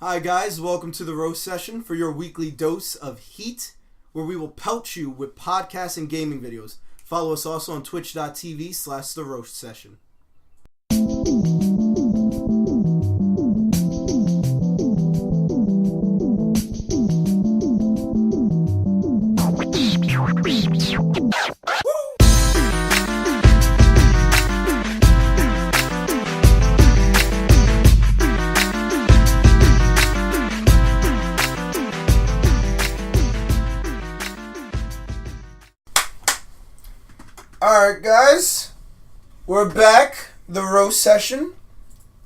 Hi guys, welcome to the roast session for your weekly dose of heat, where we will pelt you with podcast and gaming videos. Follow us also on twitch.tv/the roast session. Alright guys, we're back, the roast session.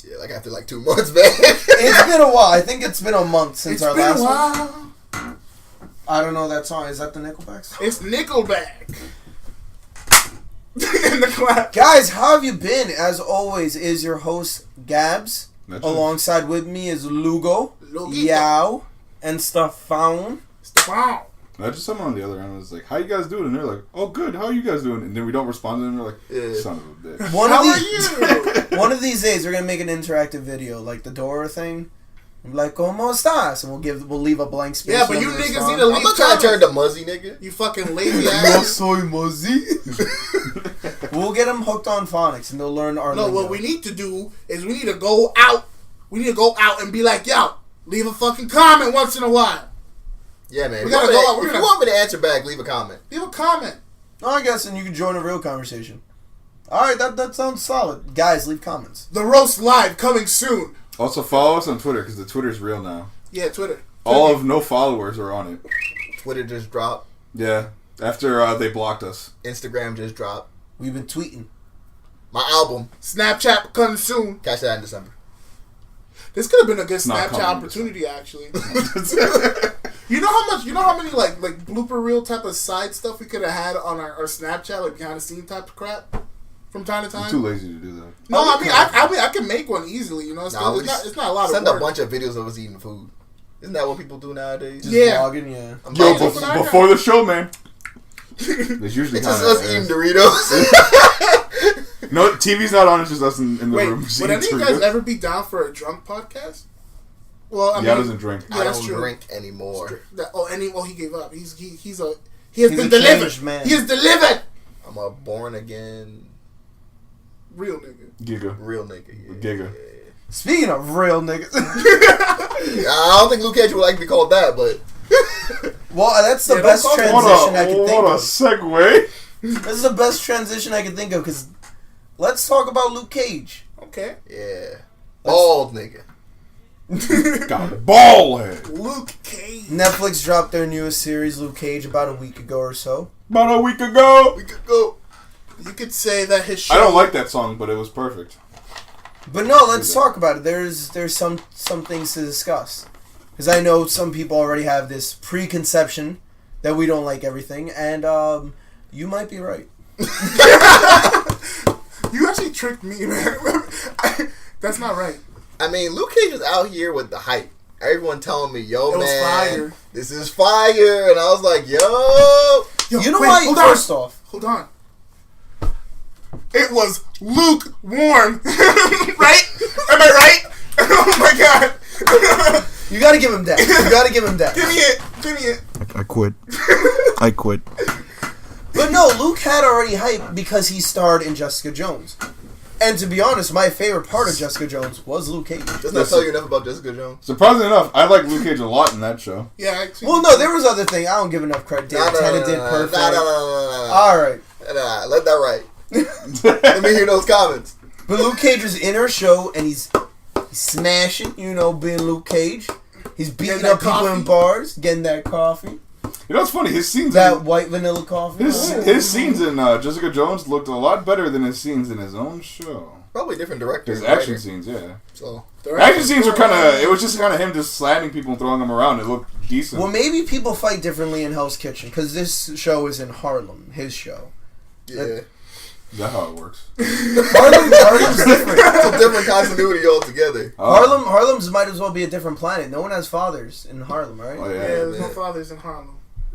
Yeah, like after like 2 months, man. It's been a while, I think it's been a month since our last one. I don't know that song, is that the Nickelback song? It's Nickelback. In the clap. Guys, how have you been? As always, is your host Gabs. Alongside with me is Lugo, Yao, and Stefan. I just someone on the other end was like, "How you guys doing?" And they're like, "Oh, good. How are you guys doing?" And then we don't respond to them. They're like, "Son of a bitch." One of these days, we're gonna make an interactive video, like the Dora thing. I'm like, "Cómo estás?" And we'll leave a blank space. Yeah, but you niggas need to leave. I'm not trying to turn to Muzzy, nigga. You fucking lazy ass. Yo soy Muzzy. We'll get them hooked on phonics, and they'll learn our. No, lingo. what we need to do is we need to go out. We need to go out and be like, "Yo, leave a fucking comment once in a while." Yeah, man. We gotta go out. If you want me to answer back, leave a comment. Leave a comment. Oh, I guess, and you can join a real conversation. All right, that sounds solid. Guys, leave comments. The roast live coming soon. Also, follow us on Twitter because the Twitter's real now. Yeah, Twitter. All of no followers are on it. Twitter just dropped. Yeah, after they blocked us. Instagram just dropped. We've been tweeting. My album. Snapchat coming soon. Catch that in December. This could have been a good Not Snapchat coming. opportunity, actually. You know how many like blooper reel type of side stuff we could have had on our Snapchat, like behind the scene type of crap from time to time. I'm too lazy to do that. No, I mean I can make one easily. You know, it's not a lot of work. Send a bunch of videos of us eating food. Isn't that what people do nowadays? Just yeah. vlogging, yeah. Before the show, man. It's usually it's just us eating Doritos. No, TV's not on. It's just us in the room. Would any of you guys ever be down for a drunk podcast? Well, I mean, doesn't drink. Yeah, I that's don't true. drink anymore. He gave up. He has He's been a delivered. changed man. He is delivered. I'm a born again Real nigga. real nigga. Yeah. Giga. Speaking of real niggas. I don't think Luke Cage would like to be called that, but Well, that's the best transition I can think What a of. segue. This is the best transition I can think of, because let's talk about Luke Cage. Okay. yeah, bald nigga. Got a ball head. Luke Cage. Netflix dropped their newest series, Luke Cage, about a week ago or so. About a week ago. We could go. You could say that his show. I don't like that song, but it was perfect. But no, let's talk about it. There's some things to discuss. Because I know some people already have this preconception that we don't like everything, and you might be right. You actually tricked me, man. That's not right. I mean, Luke Cage is out here with the hype. Everyone telling me, "Yo, It was man, fire. This is fire," and I was like, "Yo." You know wait, why? hold First off, Hold on. It was lukewarm. Right? Am I right? Oh my god. you gotta give him that. You gotta give him that. Give me it. I quit. I quit. But no, Luke had already hype because he starred in Jessica Jones. And to be honest, my favorite part of Jessica Jones was Luke Cage. Doesn't that tell you enough about Jessica Jones? Surprisingly enough, I like Luke Cage a lot in that show. Yeah, actually. Well, no, there was other things. I don't give enough credit. David Tennant did perfect. No. All right. Let that right. Let me hear those comments. But Luke Cage was in her show, and he's smashing, being Luke Cage. He's beating up people in bars, getting that coffee. You know what's funny? His scenes That white vanilla coffee. His scenes in Jessica Jones looked a lot better than his scenes in his own show. Probably different directors. His action scenes, yeah. So Action scenes were it was just kind of him just slamming people and throwing them around. It looked decent. Well, maybe people fight differently in Hell's Kitchen, because this show is in Harlem, his show. yeah. Is that how it works? Harlem's different. It's a different continuity altogether. Harlem's might as well be a different planet. No one has fathers in Harlem, right? Oh, Yeah, yeah. there's no fathers in Harlem.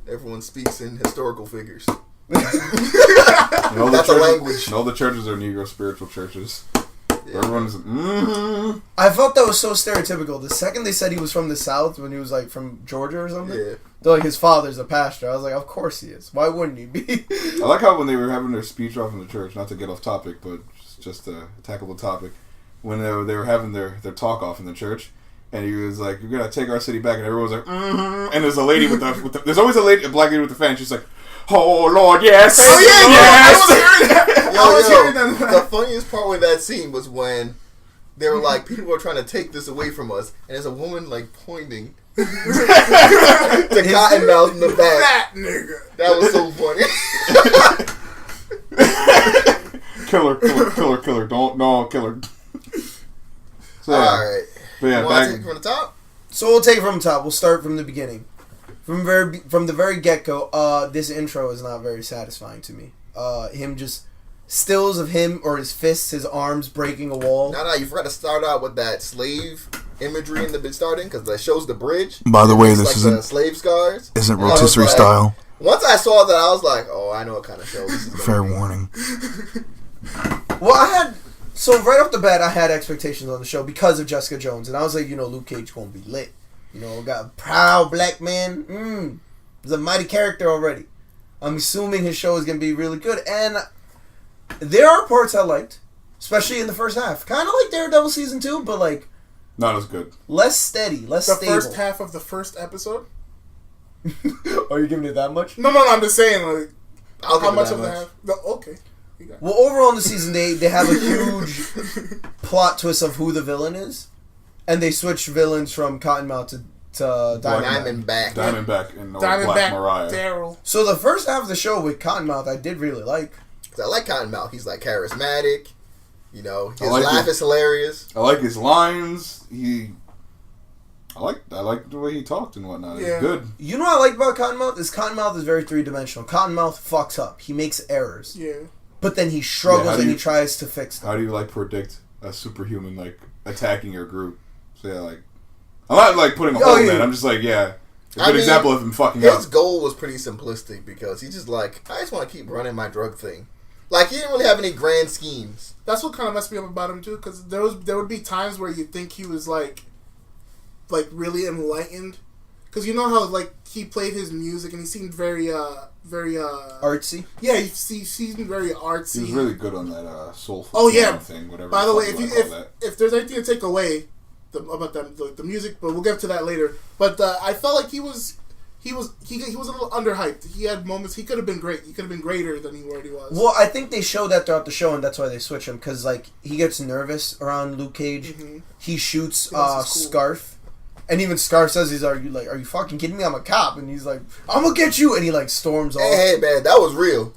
Everyone speaks in historical figures. That's a language. No, the churches are Negro spiritual churches. Everyone's I felt that was so stereotypical. The second they said he was from the South, when he was like from Georgia or something, Yeah. they're like, his father's a pastor. I was like, of course he is. Why wouldn't he be? I like how when they were having their speech off in the church, not to get off topic, but just to tackle the topic, when they were having their talk off in the church, and he was like, "You're gonna take our city back," and everyone was like, and there's a lady with the there's always a black lady with the fan. She's like, "Oh Lord, yes, Oh yeah, yes." I was hearing that. I was hearing that. The funniest part with that scene was when they were like, people are trying to take this away from us, and there's a woman like pointing to Cottonmouth in the back. That nigga. That was so funny. Kill her. Don't kill her. So, All right. But yeah, You want to take it from the top? So we'll take it from the top. We'll start from the beginning. From the very get-go, this intro is not very satisfying to me. Him just... Stills of him or his fists, his arms breaking a wall. No, you forgot to start out with that slave imagery in the starting, because that shows the bridge. By the way, It's this like isn't the slave scars. isn't And I was rotisserie like- style. Once I saw that, I was like, "Oh, I know what kind of show this is." Gonna Fair be. warning. Well, so right off the bat, I had expectations on the show because of Jessica Jones. And I was like, Luke Cage gonna be lit. Got a proud black man. He's a mighty character already. I'm assuming his show is gonna be really good. And there are parts I liked, especially in the first half. Kind of like Daredevil season 2, but like not as good. less steady, less The stable. first half of the first episode. Are you giving it that much? No. I'm just saying, like, I'll how give it much that of the much. half? No, okay. You got it. Well, overall in the season, they have a huge plot twist of who the villain is, and they switch villains from Cottonmouth to Diamondback. Diamondback. and Diamondback, Black Mariah. Daryl. So the first half of the show with Cottonmouth, I did really like. 'Cause I like Cottonmouth. He's like charismatic. His I like laugh it. is hilarious. I like his lines. I like the way he talked and whatnot. Yeah. It's good. You know what I like about Cottonmouth is Cottonmouth is very three-dimensional. Cottonmouth fucks up. He makes errors. Yeah. But then he struggles Yeah, and he tries to fix them. How do you predict a superhuman attacking your group? So yeah, I'm not putting a hole in that. I'm just a good example of him fucking His up. goal was pretty simplistic because he's just like, I just want to keep running my drug thing. Like, he didn't really have any grand schemes. That's what kind of messed me up about him too, because there would be times where you think he was like really enlightened, because you know how he played his music and he seemed very Artsy. Yeah, he seemed very artsy. He was really good on that soulful Oh, yeah. thing. Whatever. By the way, fuck you wanna call that. if there's anything to take away about the music, but we'll get to that later. But I felt like he was a little underhyped. He had moments. He could have been great. He could have been greater than he already was. Well, I think they show that throughout the show, and that's why they switch him, because he gets nervous around Luke Cage. Mm-hmm. He shoots He wants his cool. Scarf. And even Scarf says, are you fucking kidding me? I'm a cop. And he's like, I'm gonna get you. And he storms off. Hey, man, that was real.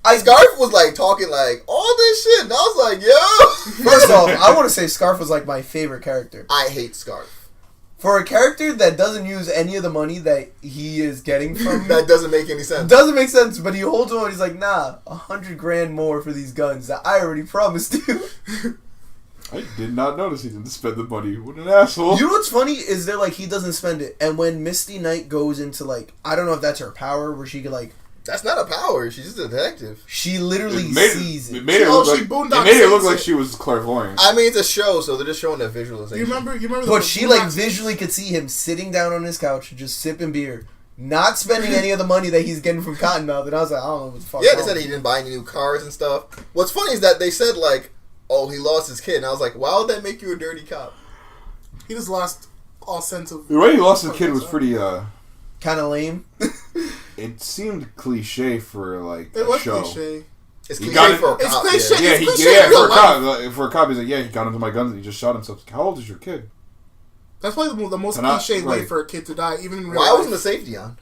Scarf was talking all this shit, and I was like, yo. First off, I want to say Scarf was my favorite character. I hate Scarf. For a character that doesn't use any of the money that he is getting from That doesn't make any sense. doesn't make sense, but he holds on. He's like, nah, $100,000 more for these guns that I already promised you. I did not notice he didn't spend the money. What an asshole. You know what's funny is that he doesn't spend it, and when Misty Knight goes into I don't know if that's her power where she could That's not a power. She's just a detective. she literally It sees it. It made it look she like boondock it look sense like it. she was clairvoyant. I mean, it's a show, so they're just showing the visualization. You remember? But she visually could see him sitting down on his couch, just sipping beer, not spending any of the money that he's getting from Cottonmouth. And I was like, I don't know what the fuck. Yeah, they said he didn't buy any new cars and stuff. What's funny is that they said oh, he lost his kid, and I was like, why would that make you a dirty cop? He just lost all sense of. The way he lost his kid was pretty. kind of lame. It seemed cliche for It a was show. cliche. It's He cliche got it- for a It's cop. cliche. Yeah. Yeah, It's cliche in for real a life. cop. For a cop, he's like, yeah, he got into my guns and he just shot himself. How old is your kid? That's probably the most And I- cliche way right. for a kid to die, even in real Why life. wasn't the safety on?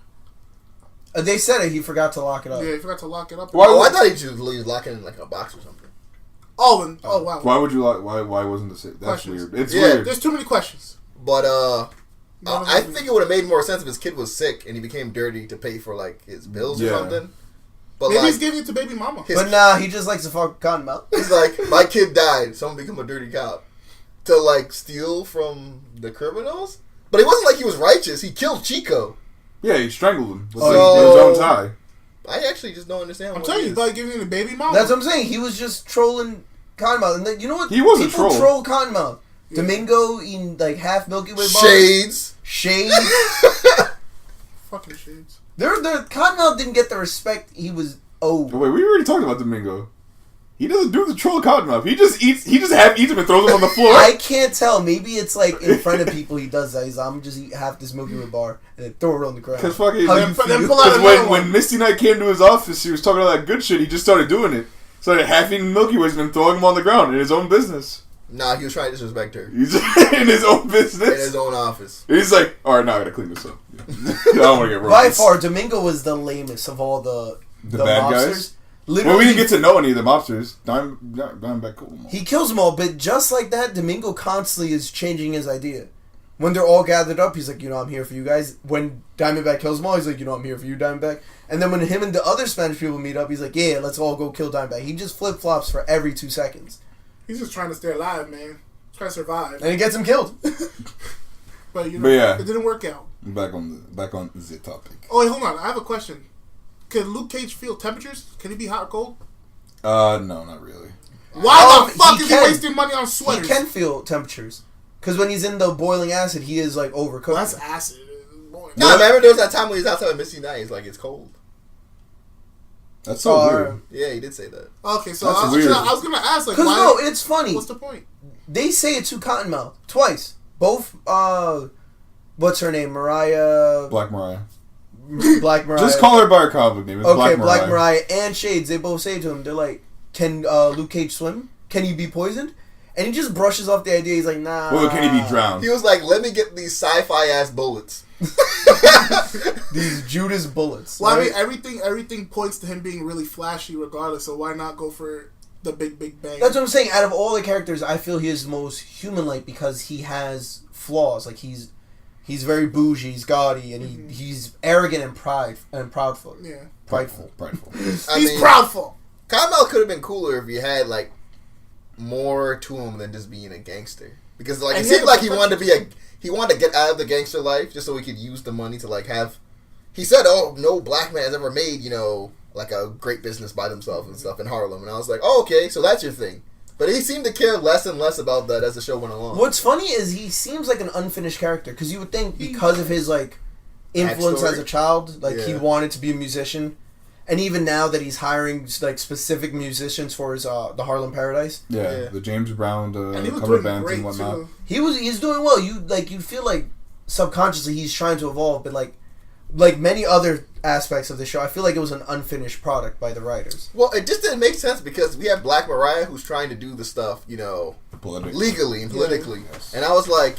They said it. He forgot to lock it up. Yeah, he forgot to lock it up. Why Oh, I would- thought he just lock it in a box or something. Oh, wow. Why would you like? Why wasn't this? That's Questions. weird. It's Yeah. weird. There's too many questions. But No, I think it would have made more sense if his kid was sick and he became dirty to pay for his bills or Yeah. something. But Maybe he's giving it to baby mama. his- But nah, he just likes to fuck Cottonmouth. he's like, my kid died, so I'm gonna become a dirty cop to steal from the criminals. But it wasn't like he was righteous. He killed Chico. Yeah, he strangled him with Oh, his own tie. I actually just don't understand. I'm what telling it you, is. about giving it to baby mama. That's what I'm saying. He was just trolling Cottonmouth. And then, you know what? He was a People troll. Cottonmouth. Yeah. Domingo eating like half Milky Way bars. Shades. Fucking shades. The Cottonmouth didn't get the respect he was owed. Oh, wait, we already talked about Domingo. He doesn't do the troll Cottonmouth. He just half eats them and throws them on the floor. I can't tell. Maybe it's like in front of people he does that. He's like, I'm just eat half this Milky Way bar and then throw it on the ground. Because fucking... Because when Misty Knight came to his office, he was talking all that good shit. He just started doing it. Started half eating Milky Ways and then throwing them on the ground in his own business. Nah, he was trying to disrespect her. He's in his own business. In his own office. He's like, alright, now I gotta clean this up. I don't want to get wrong. By far, Domingo was the lamest of all the bad mobsters. Guys? Well, we didn't get to know any of the mobsters. Diamondback, cool. He kills them all, but just like that, Domingo constantly is changing his idea. When they're all gathered up, he's like, I'm here for you guys. When Diamondback kills them all, he's like, I'm here for you, Diamondback. And then when him and the other Spanish people meet up, he's like, yeah, let's all go kill Diamondback. He just flip-flops for every 2 seconds. He's just trying to stay alive, man. He's trying to survive. And he gets him killed. But it didn't work out. Back on the topic. Oh, wait, hold on. I have a question. Can Luke Cage feel temperatures? Can he be hot or cold? No, not really. Why the fuck is he wasting money on sweaters? He can feel temperatures. Because when he's in the boiling acid, he is like overcooked. Well, that's acid. No, remember there was that time when he was outside with Misty Knight. He's like, it's cold. That's so weird. Yeah, he did say that. Okay, so I was going to ask, like, why? No, it's funny. What's the point? They say it to Cottonmouth twice. Both, what's her name? Black Mariah. Black Mariah. Just call her by her comic name. It's okay, Black Mariah and Shades. They both say to him, they're like, "Can Luke Cage swim? Can he be poisoned?" And he just brushes off the idea. He's like, "Nah." Well, can he be drowned? He was like, "Let me get these sci-fi ass bullets." These Judas bullets. Well, right? I mean, everything points to him being really flashy, regardless. So why not go for the big bang? That's what I'm saying. Out of all the characters, I feel he is the most human-like because he has flaws. Like he's very bougie, he's gaudy, and he's arrogant and proudful. Yeah, prideful. He's proudful. Cottonmouth could have been cooler if you had like more to him than just being a gangster. Because like it seemed like he wanted to get out of the gangster life just so he could use the money to like have. He said, "Oh, no black man has ever made like a great business by themselves and stuff in Harlem." And I was like, "Oh, okay, so that's your thing." But he seemed to care less and less about that as the show went along. What's funny is he seems like an unfinished character because you would think because of his like influence as a child, like he wanted to be a musician, and even now that he's hiring like specific musicians for his the Harlem Paradise. Yeah, the James Brown and cover bands and whatnot. Too. He's doing well. You feel like subconsciously he's trying to evolve, but like many other aspects of the show, I feel like it was an unfinished product by the writers. Well, it just didn't make sense because we have Black Mariah who's trying to do the stuff, legally and politically. Yeah. Yes. And I was like,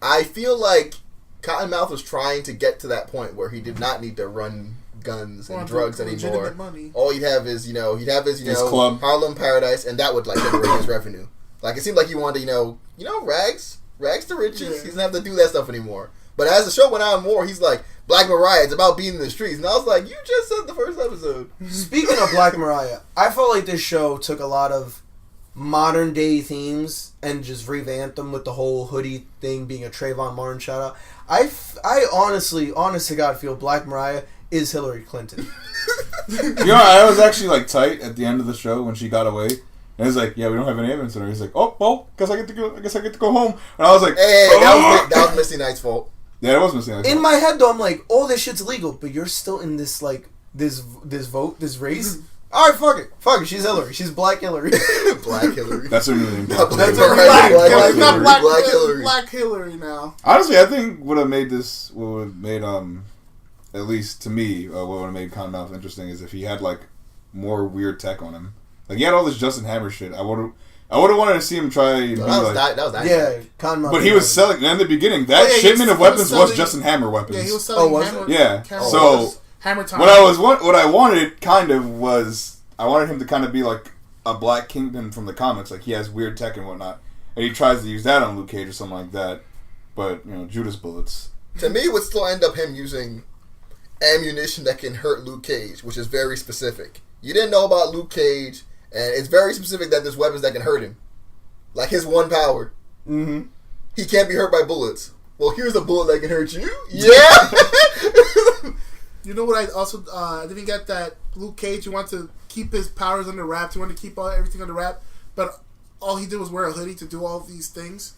I feel like Cottonmouth was trying to get to that point where he did not need to run guns and drugs anymore. All he'd have is, his club. Harlem Paradise, and that would like generate his revenue. Like it seemed like he wanted to, rags to riches. Yeah. He doesn't have to do that stuff anymore. But as the show went on more, he's like, Black Mariah, it's about being in the streets. And I was like, you just said the first episode. Speaking of Black Mariah, I felt like this show took a lot of modern day themes and just revamped them with the whole hoodie thing being a Trayvon Martin shout out. I honestly, honest to God, feel Black Mariah is Hillary Clinton. I was actually like tight at the end of the show when she got away. And he's like, yeah, we don't have any evidence in her. He's like, oh, well, I guess I get to go home. And I was like, hey, that was Misty Knight's fault. Yeah, it was Misty Knight's fault. In my head, though, I'm like, all this shit's illegal, but you're still in this, like, this vote, this race. All right, fuck it. She's Hillary. She's Black Hillary. Black Hillary. That's her name. That's Black Hillary now. Honestly, I think what would have made at least to me, what would have made Cottonmouth interesting is if he had like more weird tech on him. Like he had all this Justin Hammer shit. I would have wanted to see him try. That was Cottonmouth. But he was selling in the beginning. That shipment of weapons was Justin Hammer weapons. Yeah, he was selling hammer. Yeah. So Hammer time. What I wanted kind of was I wanted him to kind of be like a Black Kingpin from the comics. Like he has weird tech and whatnot, and he tries to use that on Luke Cage or something like that. But Judas bullets. To me, it would still end up him using ammunition that can hurt Luke Cage, which is very specific. You didn't know about Luke Cage. And it's very specific that there's weapons that can hurt him. Like his one power. Mm-hmm. He can't be hurt by bullets. Well, here's a bullet that can hurt you. Yeah! You know what? I also I didn't get that Luke Cage. He wanted to keep his powers under wraps. He wanted to keep everything under wrap, but all he did was wear a hoodie to do all of these things.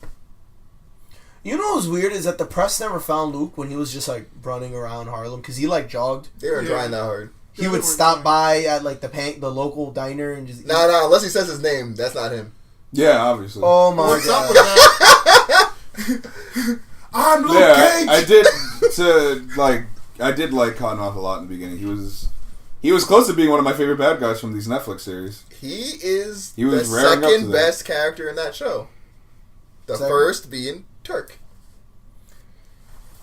You know what's weird is that the press never found Luke when he was just like running around Harlem because he like jogged. They were trying that hard. He would stop by at like the local diner and just Nah, unless he says his name, that's not him. Yeah, obviously. Oh my What's god! up with that? I'm Luke Cage. I did like Cottonmouth a lot in the beginning. He was close to being one of my favorite bad guys from these Netflix series. He was the second best character in that show. The first being Turk.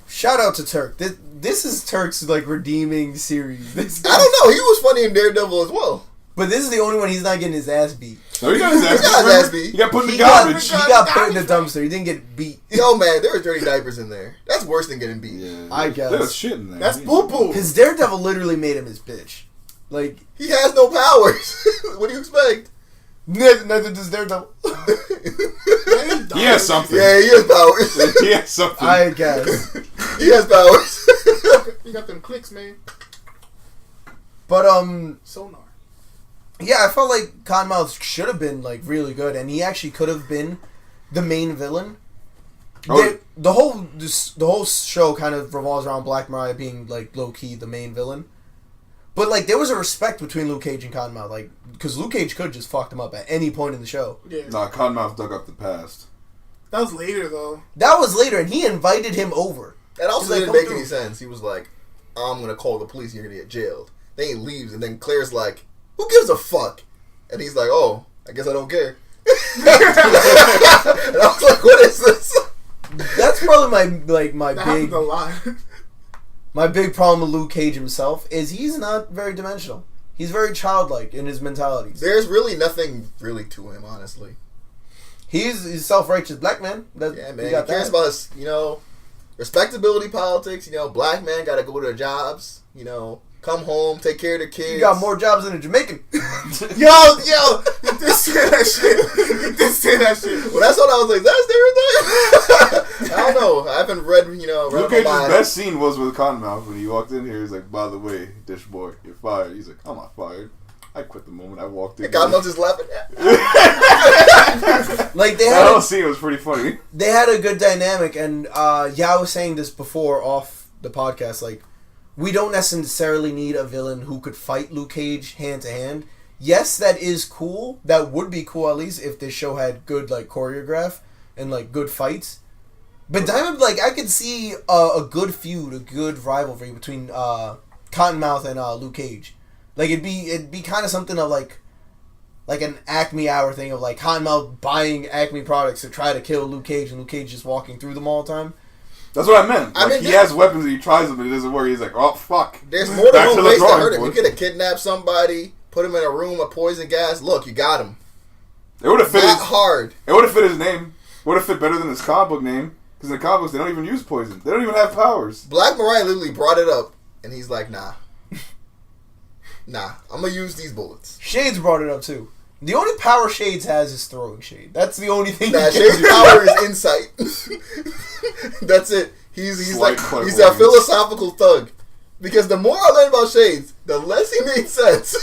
Shout out to Turk. This is Turk's like redeeming series. I don't know. He was funny in Daredevil as well. But this is the only one he's not getting his ass beat. No, he got his ass beat. He got put in the garbage. He got put in the dumpster. He didn't get beat. Yo, man, there were dirty diapers in there. That's worse than getting beat. Yeah, I guess. There was shit in there. That's boo-boo. Because Daredevil literally made him his bitch. Like, he has no powers. What do you expect? Neither does Daredevil. He has something. Yeah, he has powers. He has something. I guess. He has powers. You got them clicks, man. But Sonar. yeah, I felt like Cottonmouth should have been like really good, and he actually could have been the main villain. Oh. The whole show kind of revolves around Black Mariah being like low key the main villain. But like there was a respect between Luke Cage and Cottonmouth, like because Luke Cage could just fucked him up at any point in the show. Yeah. Nah, Cottonmouth dug up the past. That was later though. That was later, and he invited him over. That also He's didn't like, make any sense. He was like, I'm gonna call the police, you're gonna get jailed. Then he leaves, and then Claire's like, who gives a fuck? And he's like, oh, I guess I don't care. And I was like, what is this? That's probably my That big happened a lot. my big problem with Luke Cage himself is he's not very dimensional. He's very childlike in his mentality. There's really nothing really to him, honestly. He's a self-righteous black man. Yeah, man. He cares about his, respectability politics. Black man got to go to their jobs. Come home, take care of the kids. You got more jobs than a Jamaican. Yo, you did say that shit. Well, that's what I was like, that's stereotype? I don't know. I haven't read, Luke Cage's best scene was with Cottonmouth when he walked in here. He's like, by the way, dish boy, you're fired. He's like, I'm not fired. I quit the moment I walked in. Cottonmouth just laughing at Like that whole scene was pretty funny. They had a good dynamic, and I was saying this before off the podcast, like, we don't necessarily need a villain who could fight Luke Cage hand to hand. Yes, that is cool. That would be cool, at least, if this show had good, like, choreograph and, like, good fights. But Diamond, like, I could see a good feud, a good rivalry between Cottonmouth and Luke Cage. Like, it'd be kind of something of, like an Acme Hour thing of, like, Cottonmouth buying Acme products to try to kill Luke Cage, and Luke Cage just walking through them all the time. That's what I meant. Like, he has weapons and he tries them, but it doesn't work. He's like, oh, fuck. There's more than one ways to hurt him. You could have kidnapped somebody, put him in a room of poison gas. Look, you got him. It would have fit hard. It would have fit his name. It would have fit better than his comic book name. Because in the comic books, they don't even use poison. They don't even have powers. Black Mariah literally brought it up, and he's like, nah. I'm going to use these bullets. Shades brought it up, too. The only power Shades has is throwing shade. That's the only thing. Shades' power is insight. That's it. He's a philosophical thug. Because the more I learned about Shades, the less he made sense.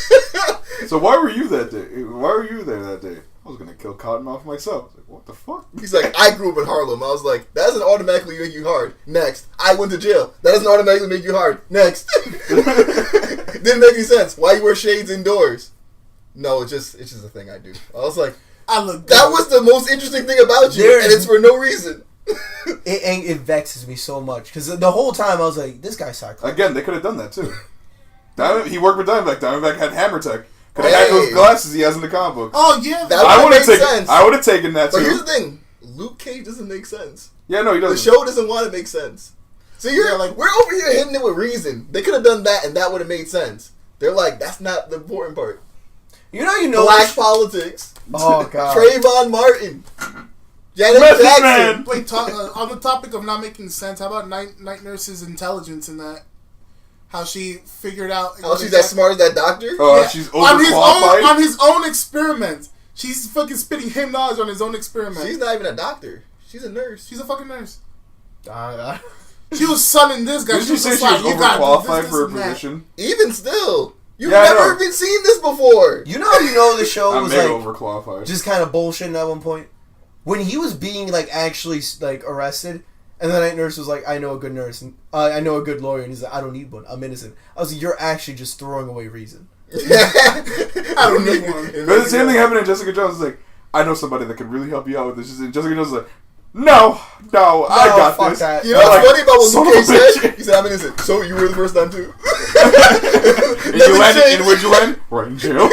So why were you that day? Why were you there that day? I was gonna kill Cottonmouth myself. I was like, what the fuck? He's like, I grew up in Harlem. I was like, that doesn't automatically make you hard. Next, I went to jail. That doesn't automatically make you hard. Next. Didn't make any sense. Why you wear shades indoors? No, it's just a thing I do. I was like, that was the most interesting thing about you, and it's for no reason. It vexes me so much because the whole time I was like, this guy's psycho. Again, they could have done that too. He worked with Diamondback. Diamondback had Hammer Tech. Could have had those glasses he has in the comic books. Oh yeah, that would have made sense. I would have taken that too. But here's the thing: Luke Cage doesn't make sense. Yeah, no, he doesn't. The show doesn't want to make sense. So you're like, we're over here hitting it with reason. They could have done that, and that would have made sense. They're like, that's not the important part. You know. Black politics. Oh god. Trayvon Martin. Janet Jackson. Wait, on the topic of not making sense, how about Night Nurse's intelligence in that? How she figured out... Oh, she's as smart as that doctor? Oh, yeah. She's overqualified? On his own experiment. She's fucking spitting him knowledge on his own experiment. She's not even a doctor. She's a nurse. She's a fucking nurse. She was sunning this guy. Did you say she was overqualified for her position? Even still, you've never even seen this before. You know the show was like overqualified. Just kind of bullshitting at one point. When he was being like actually like arrested, and the night nurse was like, "I know a good nurse, and I know a good lawyer," and he's like, "I don't need one. I'm innocent." I was like, "You're actually just throwing away reason." I don't need one. But the same thing happened to Jessica Jones. It's like, I know somebody that can really help you out with this. And Jessica Jones is like, no, I got this. That. You know what's funny about what Luke Cage said? He said, I'm innocent. So you were the first time too. And where'd you land? Right in jail.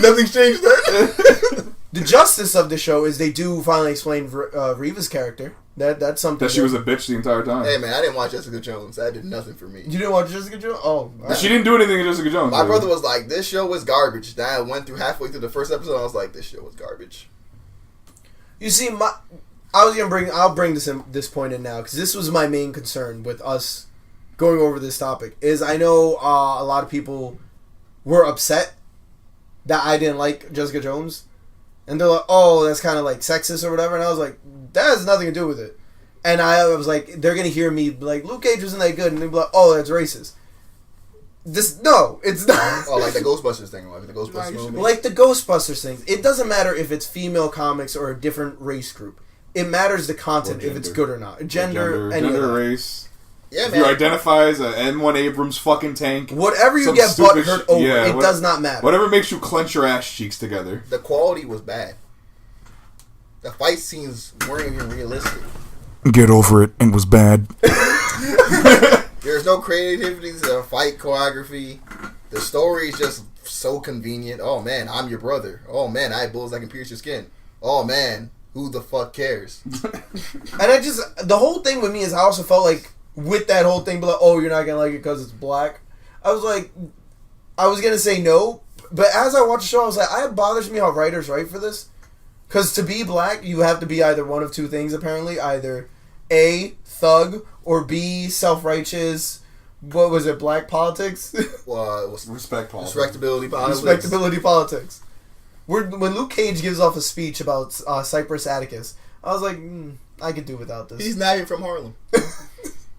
Nothing's changed then. The justice of the show is they do finally explain Reva's character. That's something. That she was a bitch the entire time. Hey man, I didn't watch Jessica Jones. That did nothing for me. You didn't watch Jessica Jones? Oh, right. She didn't do anything to Jessica Jones. My brother was like, this show was garbage. Then I went through halfway through the first episode and I was like, this show was garbage. You see, I'll bring this point in now because this was my main concern with us going over this topic. Is I know a lot of people were upset that I didn't like Jessica Jones, and they're like, "Oh, that's kind of like sexist or whatever," and I was like, "That has nothing to do with it." And I was like, "They're gonna hear me like Luke Cage wasn't that good," and they'll be like, "Oh, that's racist." No, it's not. Oh, like the Ghostbusters thing, like the Ghostbusters movie. Like the Ghostbusters things. It doesn't matter if it's female comics or a different race group. It matters the content, if it's good or not. Gender, race. Yeah, if man. you identify as an N1 Abrams fucking tank. Whatever you get butt hurt over, it does not matter. Whatever makes you clench your ass cheeks together. The quality was bad. The fight scenes weren't even realistic. Get over it. It was bad. There's no creativity to the fight choreography. The story is just so convenient. Oh man, I'm your brother. Oh man, I have bullets that can pierce your skin. Oh man, who the fuck cares? And the whole thing with me is I also felt like with that whole thing, but like, oh, you're not gonna like it because it's black. I was like, I was gonna say no, but as I watched the show, I was like, it bothers me how writers write for this. Because to be black, you have to be either one of two things, apparently. Either A, thug, or B, self-righteous, what was it, black politics? Respect politics. Respectability politics. Respectability politics. When Luke Cage gives off a speech about Cypress Atticus, I was like, I could do without this. He's not even from Harlem.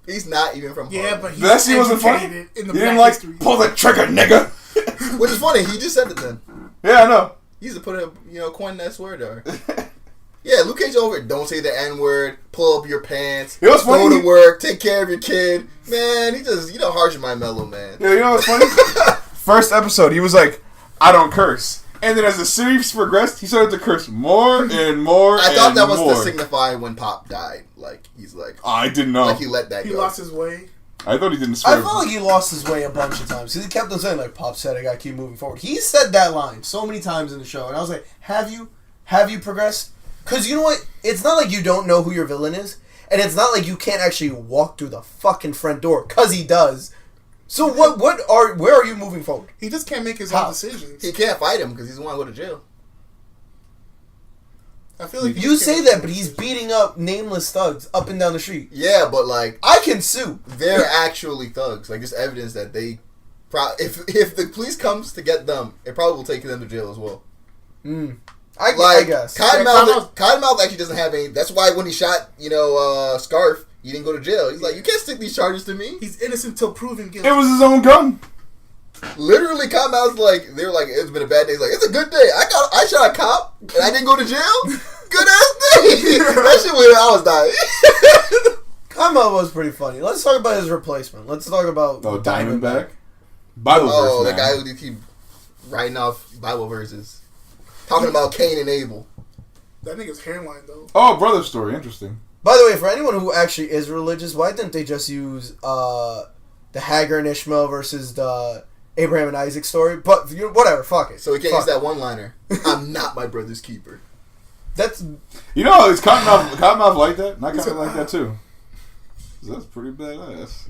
He's not even from Harlem. Yeah, but he's that scene wasn't funny. In the he didn't like, history. pull the trigger, nigga. Which is funny, he just said it then. Yeah, I know. He used to put a, coin that swear jar. Yeah, Luke Cage over it. Don't say the N-word. Pull up your pants. You know what's funny? Go to work. Take care of your kid. Man, he just, harsher my mellow, man. Yeah, you know what's funny? First episode, he was like, I don't curse. And then as the series progressed, he started to curse more and more I thought that was more. to signify when Pop died. Like, he's like... I didn't know. Like, he let that go. He lost his way. I thought he didn't swear. I felt like he lost his way a bunch of times. Because he kept on saying, like, Pop said I gotta keep moving forward. He said that line so many times in the show. And I was like, have you progressed? Because you know what? It's not like you don't know who your villain is. And it's not like you can't actually walk through the fucking front door. Because he does. So where are you moving forward? He just can't make his own decisions. He can't fight him because he doesn't want to go to jail. I feel like you say that, but he's beating up nameless thugs up and down the street. Yeah, but like... I can sue. They're actually thugs. Like, there's evidence that they... If the police comes to get them, it probably will take them to jail as well. I guess. Cottonmouth actually doesn't have any... That's why when he shot, Scarf, he didn't go to jail. He's like, you can't stick these charges to me. He's innocent till proven guilty. It was his own gun. Literally, Cottonmouth's like, they were like, it's been a bad day. He's like, it's a good day. I shot a cop, and I didn't go to jail? Good ass day. That shit when I was dying. Cottonmouth was pretty funny. Let's talk about his replacement. Let's talk about Diamondback. Bible verse. The guy who keep writing off Bible verses, talking about Cain and Abel. That nigga's hairline though. Oh, brother story. Interesting. By the way, for anyone who actually is religious, why didn't they just use the Hagar and Ishmael versus the Abraham and Isaac story? But whatever, fuck it. So he can't use that one-liner. I'm not my brother's keeper. That's... You know, is Cottonmouth like that? And I kind of like that too. That's pretty badass.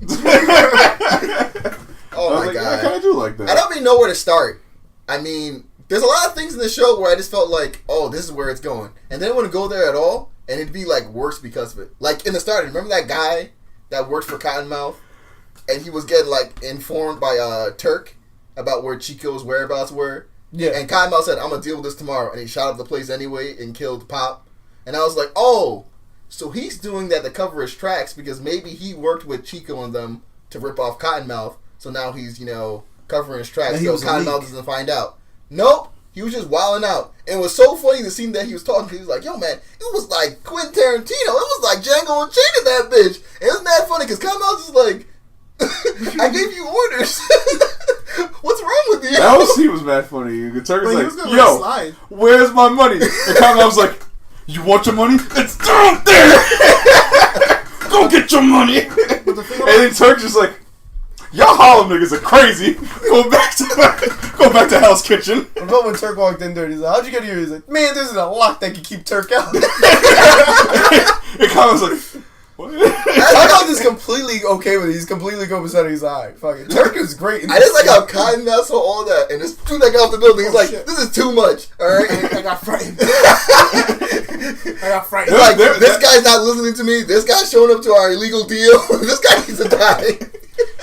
Oh my God. I kind of do like that. I don't even know where to start. I mean, there's a lot of things in the show where I just felt like, oh, this is where it's going. And then I wouldn't go there at all, and it'd be like worse because of it. Like in the start, remember that guy that worked for Cottonmouth? And he was getting like informed by Turk about where Chico's whereabouts were. Yeah. And Cottonmouth said, I'm going to deal with this tomorrow. And he shot up the place anyway and killed Pop. And I was like, oh, So he's doing that to cover his tracks because maybe he worked with Chico and them to rip off Cottonmouth. So now he's, covering his tracks so Cottonmouth doesn't find out. Nope. He was just wilding out. And it was so funny the scene that he was talking to. He was like, yo, man, it was like Quentin Tarantino. It was like Django Unchained in that bitch. And it was mad funny because Cottonmouth is like, I gave you orders. What's wrong with you? That whole scene was mad funny. The Turk's like, yo, where's my money? And Cottonmouth's like, you want your money? It's down there. Go get your money. And then Turk's just like, y'all Harlem niggas are crazy. Go back to Hell's Kitchen. What about when Turk walked in there and he's like, how'd you get here? He's like, man, there's a lock that can keep Turk out. And Cottonmouth's like, what? Cottonmouth is completely okay with it. He's completely copacetic. He's like, alright, fuck it. Turk is great. I just like how Cottonmouth saw all that. And this dude that got off the building, he's like, shit. this is too much. Alright? I got frightened. It's like, this guy's not listening to me. This guy's showing up to our illegal deal. This guy needs to die.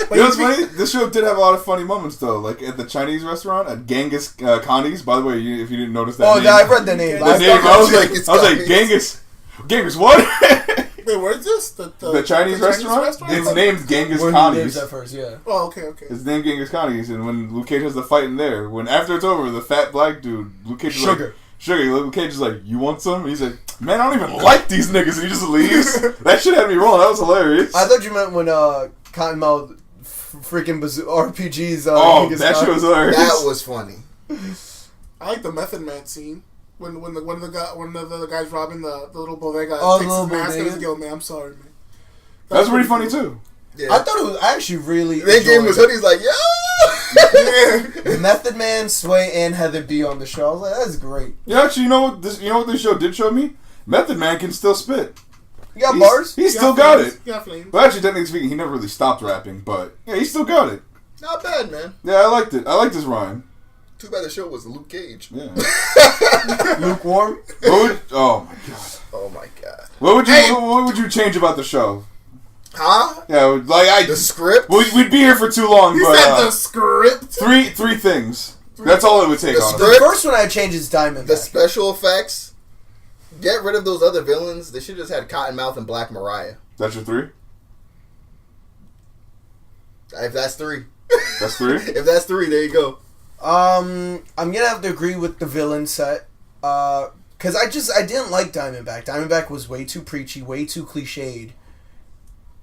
You know what's funny? This show did have a lot of funny moments, though. Like at the Chinese restaurant at Genghis Khan's. By the way, if you didn't notice that name. Yeah, I read the name. I was like, Genghis what? Wait, where's this? The Chinese restaurant? It's named Genghis Khan's. At first, yeah. Oh, okay. It's named Genghis Khan's, and when Luke Cage has the fight in there, after it's over, the fat black dude, Luke Cage is like, Luke Cage is like, you want some? And he's like, man, I don't even like these niggas, and he just leaves. That shit had me rolling. That was hilarious. I thought you meant when Cottonmouth freaking RPGs. That shit was hilarious. That was funny. I like the Method Man scene. When the guy's robbing the little bodega, takes the his mask bodega? and he's like, yo, man, I'm sorry, man. That's pretty funny too. Yeah. I thought it was actually really. They gave him his hoodie. He's like, yo. Method Man, Sway, and Heather B on the show. I was like, that's great. Yeah, actually, you know what this show did show me? Method Man can still spit. You got bars? He still got it. Yeah, flames. But actually, technically speaking, he never really stopped rapping. But yeah, he still got it. Not bad, man. Yeah, I liked it. I liked his rhyme. Too bad the show was Luke Cage. Yeah. Lukewarm? Oh my god. Oh my god. What would you change about the show? Huh? Yeah, the script. We'd be here for too long. He but, said the script. Three things. That's all it would take. The The first one I change is Diamond. The special effects. Get rid of those other villains. They should have just had Cottonmouth and Black Mariah. That's your 3. If that's 3. That's 3. If that's 3, there you go. I'm gonna have to agree with the villain set. Cause I didn't like Diamondback. Diamondback was way too preachy, way too cliched.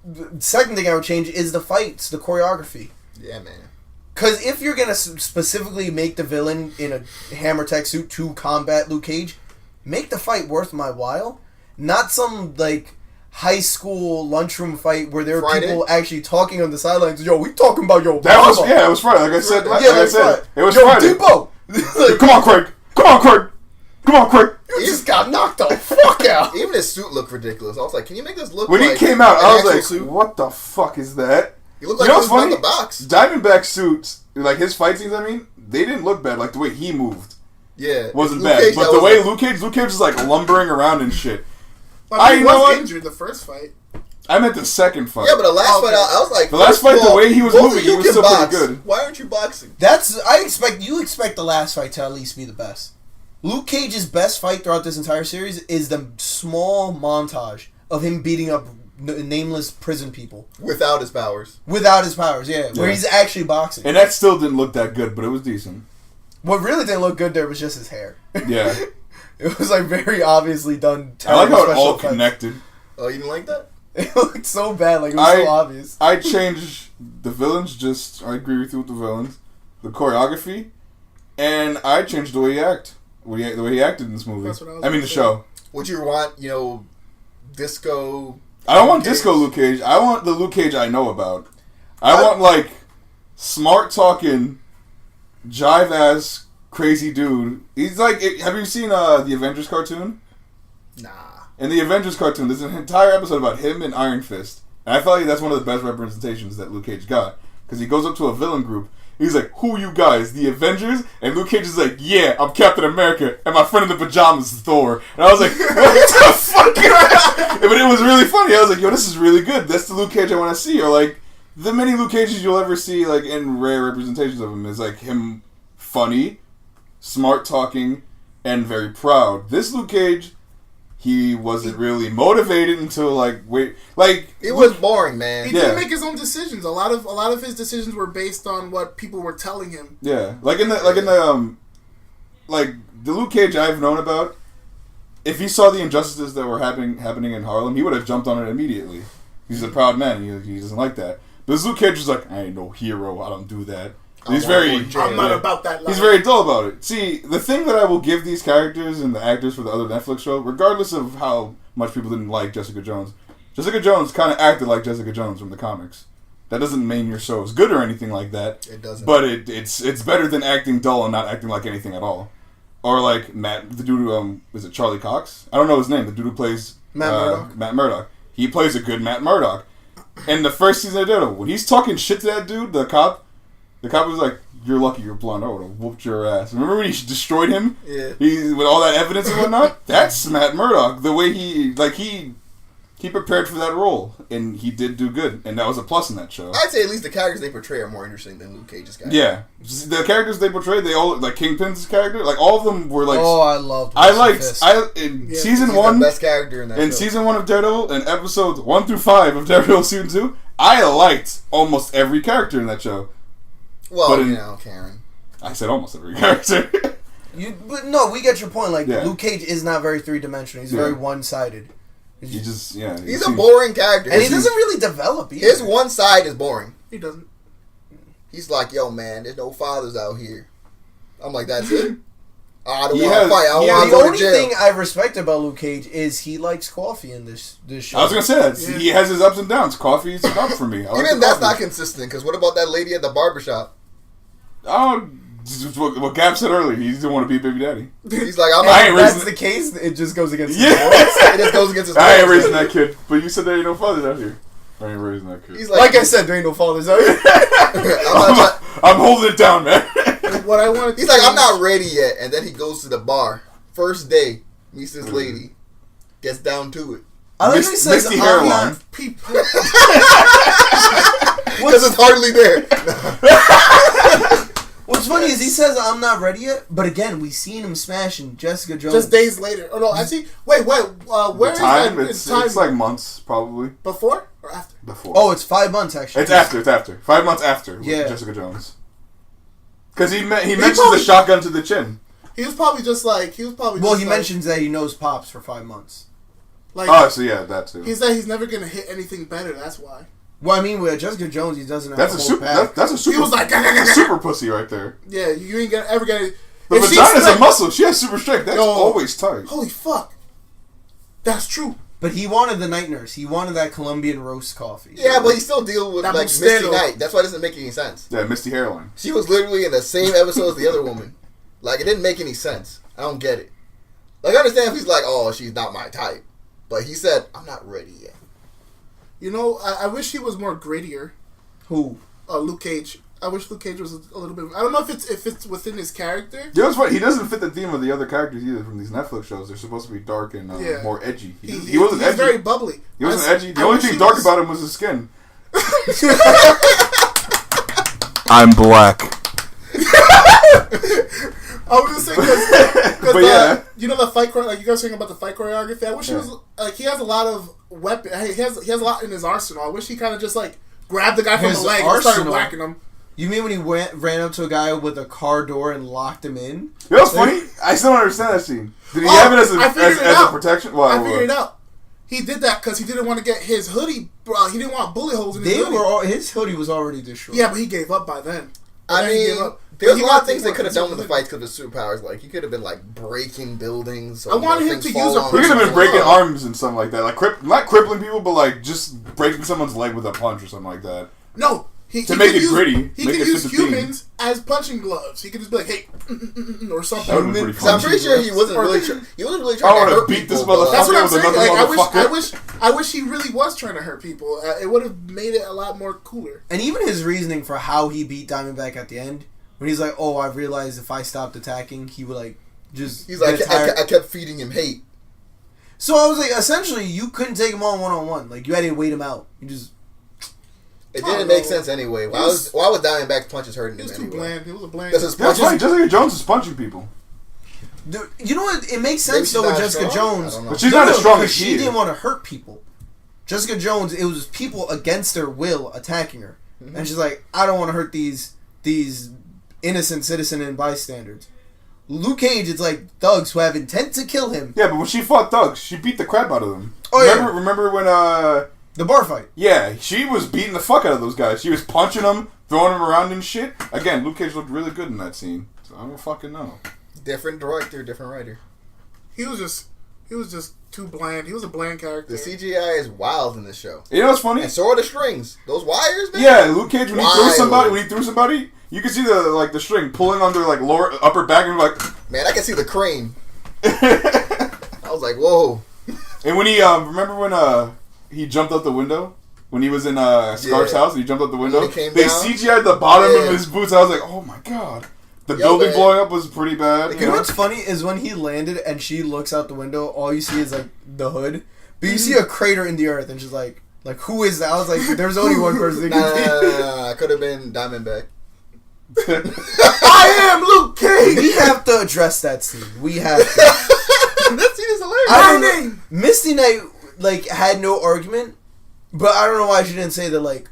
The second thing I would change is the fights, the choreography. Yeah, man. Cause if you're gonna specifically make the villain in a hammer tech suit to combat Luke Cage, make the fight worth my while. Not some like high school lunchroom fight where there are people actually talking on the sidelines. Yo, we talking about yo. It was Friday. Like I said, it was Friday. Depot. Like, come on, Craig. You just got knocked the fuck out. Even his suit looked ridiculous. I was like, can you make this look when like he came out, I was like, suit? what the fuck is that? He looked like he was on the box. Diamondback suits, like his fight scenes, they didn't look bad. Like the way he moved. Yeah. Wasn't bad. Cage, but the way Luke Cage was like lumbering around and shit. But he was injured the first fight. I meant the second fight. Yeah, but the last fight, I was like, the last fight, the way he was moving, he was still box. pretty good. Why aren't you boxing? You expect the last fight to at least be the best. Luke Cage's best fight throughout this entire series is the small montage of him beating up nameless prison people. Without his powers, yeah. Where he's actually boxing. And that still didn't look that good, but it was decent. What really didn't look good there was just his hair. Yeah. It was like very obviously done. I like how it all connected. Oh, you didn't like that? It looked so bad, like it was so obvious. I changed the villains, I agree with you with the villains. The choreography. And I changed the way he acted. The way he acted in this movie. That's what I was the show. Would you want, disco... I don't want disco Luke Cage. I want the Luke Cage I know about. I want, like, smart-talking, jive-ass, crazy dude. He's like... Have you seen the Avengers cartoon? Nah. In the Avengers cartoon, there's an entire episode about him and Iron Fist. And I feel like that's one of the best representations that Luke Cage got. Because he goes up to a villain group. He's like, who you guys? The Avengers? And Luke Cage is like, yeah, I'm Captain America. And my friend in the pajamas is Thor. And I was like, what the fuck? But it was really funny. I was like, yo, this is really good. That's the Luke Cage I want to see. Or like, the many Luke Cages you'll ever see like in rare representations of him is like him funny, smart talking, and very proud. This Luke Cage... he wasn't really motivated until it was boring, man. He didn't make his own decisions. A lot of his decisions were based on what people were telling him. Yeah, the Luke Cage I've known about. If he saw the injustices that were happening in Harlem, he would have jumped on it immediately. He's a proud man. He doesn't like that. But this Luke Cage is like, I ain't no hero. I don't do that. I'm not about that life. He's very dull about it. See, the thing that I will give these characters and the actors for the other Netflix show, regardless of how much people didn't like Jessica Jones kind of acted like Jessica Jones from the comics. That doesn't mean your show is good or anything like that. It doesn't. But it's better than acting dull and not acting like anything at all. Or like the dude who, is it Charlie Cox? I don't know his name. The dude who plays Matt Murdock. He plays a good Matt Murdock. And the first season of Daredevil, when he's talking shit to that dude, the cop was like, "You're lucky you're blonde. I would have whooped your ass." Remember when he destroyed him? Yeah. With all that evidence and whatnot? That's Matt Murdock. The way he prepared for that role, and he did do good, and that was a plus in that show. I'd say at least the characters they portray are more interesting than Luke Cage's character. Yeah. The characters they portrayed, they all, like Kingpin's character, like all of them were like... Oh, I loved season 1... the best character in that show. Season 1 of Daredevil, and episodes 1 through 5 of Daredevil season 2, I liked almost every character in that show. Well, Karen. I said almost every character. But no, we get your point. Like, Luke Cage is not very three-dimensional. He's very one-sided. He's a boring character. And he doesn't really develop either. His one side is boring. He doesn't. He's like, yo, man, there's no fathers out here. I'm like, that's it? I don't want to fight. I don't want to go to jail. The only thing I respect about Luke Cage is he likes coffee in this show. I was going to say that. Yeah. He has his ups and downs. Coffee is up for me. Even that's not consistent, because what about that lady at the barbershop? Oh, what Gab said earlier. He doesn't want to be a baby daddy. He's like, if that's the case, it just goes against his it just goes against his I ain't raising that kid. But you said there ain't no fathers out here. I ain't raising that kid. He's like I said, there ain't no fathers out here. I'm holding it down, man. What I wanted. He's like, I'm not ready yet, and then he goes to the bar. First day, meets this lady, gets down to it. I like he says, Misty hairline. Because it's hardly there. What's funny is he says, I'm not ready yet, but again, we seen him smashing Jessica Jones. Just days later. Oh, no, actually, wait, where is that? It's like months, probably. Before or after? Before. Oh, it's 5 months, actually. It's after. 5 months after with Jessica Jones. Because he mentions the shotgun to the chin. He was probably just like... Well, he mentions that he knows Pops for 5 months. Like, so yeah, that too. He said he's never going to hit anything better, that's why. Well, I mean, with Jessica Jones, he doesn't have that's a super. He was like a super pussy right there. Yeah, you ain't ever gonna. The vagina's a muscle. She has super strength. That's always tight. Holy fuck, that's true. But he wanted the night nurse. He wanted that Colombian roast coffee. Yeah, but he still deals with like Misty Knight. That's why it doesn't make any sense. Yeah, Misty hairline. She was literally in the same episode as the other woman. Like, it didn't make any sense. I don't get it. Like, I understand if he's like, oh, she's not my type, but he said, I'm not ready yet. You know, I wish he was more grittier. Who? Luke Cage. I wish Luke Cage was a little bit... I don't know if it's within his character. You know what's funny? He doesn't fit the theme of the other characters either from these Netflix shows. They're supposed to be dark and more edgy. He wasn't edgy. He was very bubbly. He wasn't edgy. The only thing dark about him was his skin. I'm black. I was just saying because you know the fight, like you guys were saying about the fight choreography. I wish he was like he has a lot of weapons. He has a lot in his arsenal. I wish he kind of just like grabbed the guy from the leg and started whacking him. You mean when he ran up to a guy with a car door and locked him in? You know what's funny? I still don't understand that scene. Did he have it as a protection? I figured it out. He did that because he didn't want to get his hoodie. He didn't want bullet holes in his hoodie. His hoodie was already destroyed. Yeah, but he gave up by then. I mean, there's a lot of things they could have done with the fights because of superpowers. Like, he could have been, like, breaking buildings. I wanted him to use a... He could have been breaking arms and something like that. Like, not crippling people, but, like, just breaking someone's leg with a punch or something like that. No. To make it gritty. He could use humans as punching gloves. He could just be like, hey, or something. I'm pretty sure he wasn't really trying to hurt beat people. This motherfucker. That's what I'm saying. Like, I wish he really was trying to hurt people. It would have made it a lot more cooler. And even his reasoning for how he beat Diamondback at the end, when he's like, oh, I realized if I stopped attacking, he would, like, just... He's like, I kept feeding him hate. So I was like, essentially, you couldn't take him on one-on-one. Like, you had to wait him out. You just... It didn't make sense anyway. Why was Diamondback's punches hurting him anyway? It was too bland. It was a bland... That's his punches. That's right. Jessica Jones is punching people. You know what? It makes sense though with Jessica Jones. But she's not as strong as she didn't want to hurt people. Jessica Jones, it was people against their will attacking her, and she's like, I don't want to hurt these innocent citizen and bystanders. Luke Cage, it's like thugs who have intent to kill him. Yeah, but when she fought thugs, she beat the crap out of them. Oh, Remember when the bar fight? Yeah, she was beating the fuck out of those guys. She was punching them, throwing them around and shit. Again, Luke Cage looked really good in that scene. So I don't fucking know. Different director, different writer. He was just too bland. He was a bland character. The CGI is wild in this show. You know what's funny? And so are the strings. Those wires, man. Yeah, Luke Cage when he threw somebody, you could see the string pulling on their lower upper back and like, man, I can see the crane. I was like, whoa. And when he remember when he jumped out the window when he was in Scarf's house and he jumped out the window, they CGI'd the bottom of his boots. I was like, oh my god. The building blowing up was pretty bad. You know what's funny is when he landed and she looks out the window, all you see is like the hood, but you see a crater in the earth, and she's like who is that? I was like, there's only one person. Nah, could have been Diamondback. I am Luke Cage. We have to address that scene. We have to. That scene is hilarious. I don't know. Misty Knight had no argument, but I don't know why she didn't say that.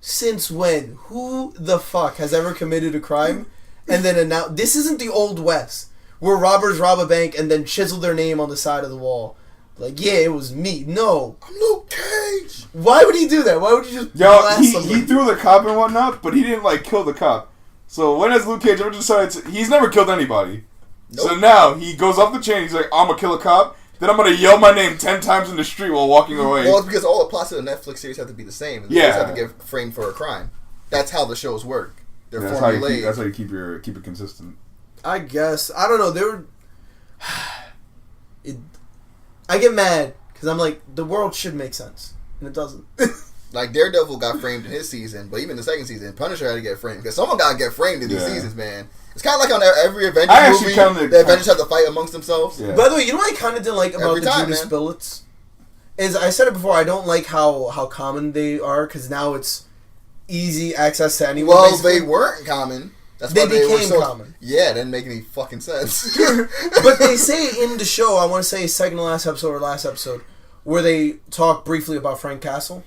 Since when? Who the fuck has ever committed a crime? And then announce this isn't the Old West where robbers rob a bank and then chisel their name on the side of the wall. Yeah, it was me. No, I'm Luke Cage. Why would he do that? Why would you just he threw the cop and whatnot, but he didn't kill the cop. So when has Luke Cage ever decided he's never killed anybody? Nope. So now he goes off the chain. He's like, I'm gonna kill a cop. Then I'm gonna yell my name 10 times in the street while walking away. Well, it's because all the plots of the Netflix series have to be the same. They have to get framed for a crime. That's how the shows work. That's how you keep it consistent. I guess. I don't know. I get mad because I'm like, the world should make sense, and it doesn't. Daredevil got framed in his season, but even the second season, Punisher had to get framed because someone got to get framed in these seasons, man. It's kind of like on every Avengers movie, the Avengers have to fight amongst themselves. Yeah. By the way, you know what I kind of didn't like about the Judas billets? Is I said it before, I don't like how common they are because now it's easy access to anyone. Well, basically. They weren't common. That's why they became common. Yeah, it didn't make any fucking sense. But they say in the show, I want to say second to last episode or last episode, where they talk briefly about Frank Castle,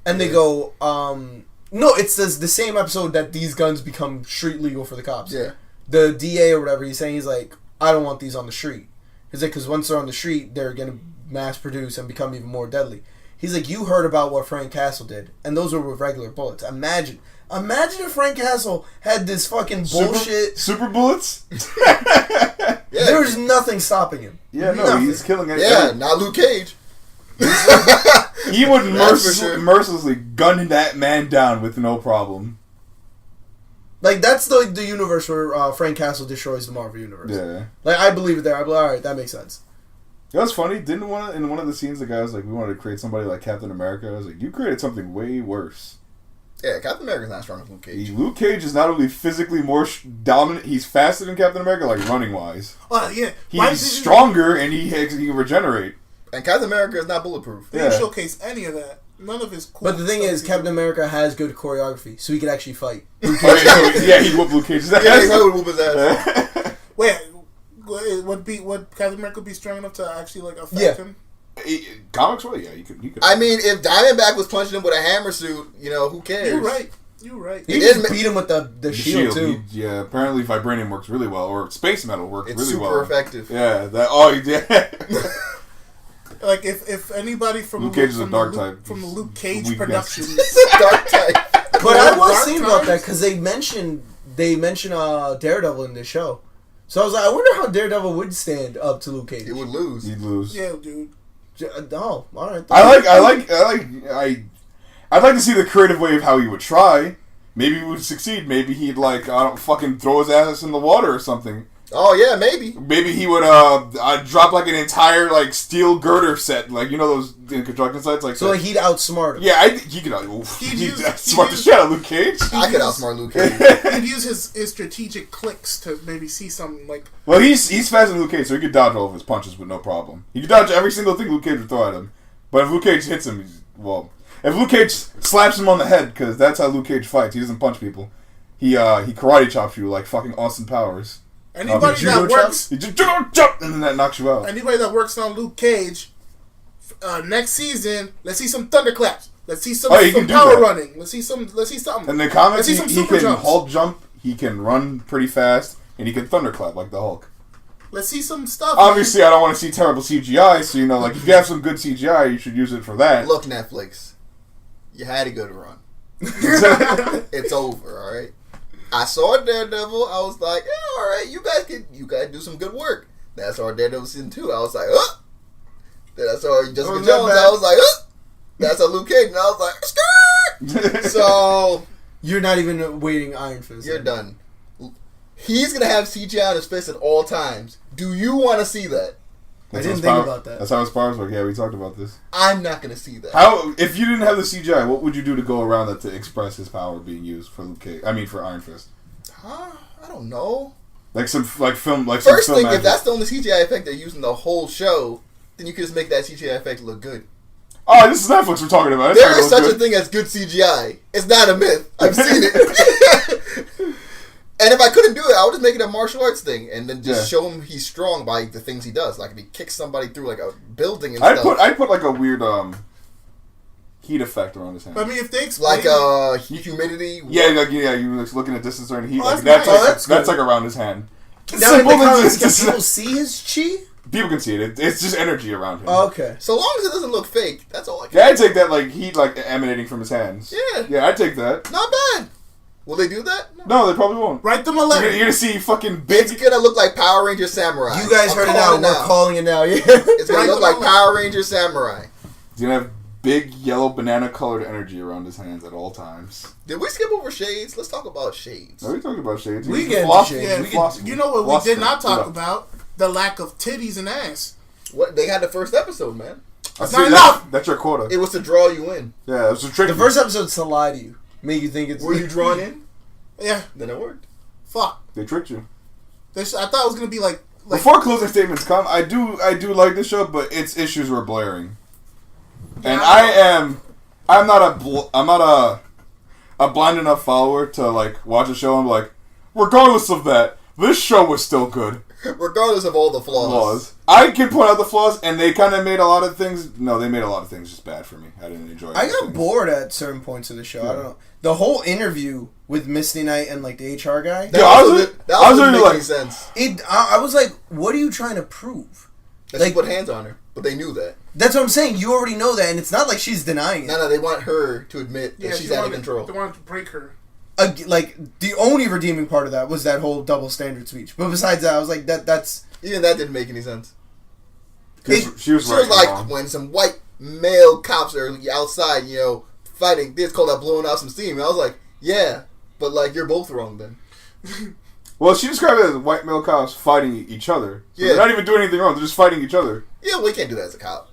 and they go, no, it's the same episode that these guns become street legal for the cops. Yeah. The DA or whatever, he's saying, he's like, I don't want these on the street. He's like, because once they're on the street, they're going to mass produce and become even more deadly. He's like, you heard about what Frank Castle did, and those were with regular bullets. Imagine if Frank Castle had this fucking bullshit... Super bullets? There's nothing stopping him. Yeah, nothing. He's killing it. Yeah, not Luke Cage. He would mercilessly gun that man down with no problem. That's the universe where Frank Castle destroys the Marvel universe. Yeah. I believe it there. I'm like, alright, that makes sense. You know what's funny? In one of the scenes, the guy was like, we wanted to create somebody like Captain America. I was like, you created something way worse. Yeah, Captain America's not as strong as Luke Cage. Luke Cage is not only physically more dominant, he's faster than Captain America, running-wise. Yeah. He's stronger, and he can regenerate. And Captain America is not bulletproof. They didn't showcase any of that. None of his cool But the thing is, Captain America has good choreography, so he could actually fight. He'd whoop Luke Cage's ass. Yeah, he probably would whoop his ass. Wait, would Captain America be strong enough to actually affect him? Comics, well, yeah, you could. I mean, if Diamondback was punching him with a hammer suit, who cares? You're right. He just beat him with the shield too. Apparently vibranium works really well, or space metal works really well. It's super effective. Yeah, if anybody from Luke Cage is a dark type from the Luke Cage Productions, dark type. But I was thinking about that because they mentioned Daredevil in this show, so I was like, I wonder how Daredevil would stand up to Luke Cage. He would lose. He'd lose. Yeah, dude. Oh, all right. I'd like to see the creative way of how he would try. Maybe he would succeed. Maybe he'd fucking throw his ass in the water or something. Oh yeah, maybe. Maybe he would drop an entire steel girder set, those in construction sites, he'd outsmart him. Yeah, he could outsmart the shit out of Luke Cage. I could outsmart Luke Cage. He'd use his strategic clicks to maybe see something like. Well, he's faster than Luke Cage, so he could dodge all of his punches with no problem. He could dodge every single thing Luke Cage would throw at him. But if Luke Cage hits him, if Luke Cage slaps him on the head, because that's how Luke Cage fights. He doesn't punch people. He karate chops you like fucking Austin Powers. Anybody that works, you just jump, and then that knocks you out. Anybody that works on Luke Cage, next season, let's see some thunderclaps. Let's see some power running. Let's see something. In the comics, he can jumps. Hulk jump, he can run pretty fast, and he can thunderclap like the Hulk. Let's see some stuff. Obviously, I don't want to see terrible CGI, so like if you have some good CGI, you should use it for that. Look, Netflix, you had a good run. It's over, all right. I saw Daredevil. I was like, yeah, all right, you guys do some good work. Then I saw Daredevil season 2. I was like, Then I saw Jessica Jones. I was like, That's a Luke Cage, and I was like, skirt. So you're not even waiting Iron Fist. You're done. He's gonna have CGI on his face at all times. Do you want to see that? I didn't think about that. That's how his powers work. Yeah, we talked about this. I'm not gonna see that. How if you didn't have the CGI, what would you do to go around that to express his power being used for Luke Cage? I mean, for Iron Fist. I don't know. First thing, if that's the only CGI effect they're using the whole show, then you could just make that CGI effect look good. Oh, this is Netflix we're talking about. There is such a thing as good CGI. It's not a myth. I've seen it. And if I couldn't do it, I would just make it a martial arts thing, and then just show him he's strong by the things he does. Like if he kicks somebody through like a building and stuff. I'd put like a weird heat effect around his hand. I mean, if they explain like humidity. You're looking at distance or heat. Oh, that's like around his hand. Now in the comics, can people see his chi? People can see it. It's just energy around him. Oh, okay. So long as it doesn't look fake, that's all I can. Yeah, I'd take that like heat like emanating from his hands. Yeah, I'd take that. Not bad. Will they do that? No, they probably won't. Write them a letter. You're gonna see fucking big. It's gonna look like Power Ranger Samurai. You guys heard it now. We're calling it now. Yeah. It's gonna look like Power Ranger Samurai. He's gonna have big yellow banana colored energy around his hands at all times. Did we skip over Shades? Let's talk about Shades. No, we talked about Shades. We get Shades. You know what we did not talk about? The lack of titties and ass. What they had the first episode, man. That's not enough. That's your quota. It was to draw you in. Yeah, it was a trick. The first episode's to lie to you, make you think it's. Were you drawn in? Yeah. Then it worked. Fuck. They tricked you. I thought it was gonna be like. Before closing statements come, I do like this show, but its issues were blaring, and I'm not a blind enough follower to like watch a show and be like, regardless of that, this show was still good. Regardless of all the flaws. I can point out the flaws, and they kind of made a lot of things. No, they made a lot of things just bad for me. I didn't enjoy it. I got bored at certain points of the show. Yeah. I don't know. The whole interview with Misty Knight and like the HR guy. That wasn't making sense. I was like, what are you trying to prove? That she put hands on her, but they knew that. That's what I'm saying. You already know that, and it's not like she's denying it. No, they want her to admit that she's out of control. They wanted to break her. Like the only redeeming part of that was that whole double standard speech. But besides that, I was like, that's even that didn't make any sense. She was like wrong. When some white male cops are outside, fighting. They call that blowing out some steam. And I was like, yeah, but like you're both wrong then. Well, she described it as white male cops fighting each other. So they're not even doing anything wrong. They're just fighting each other. Yeah, well, you can't do that as a cop.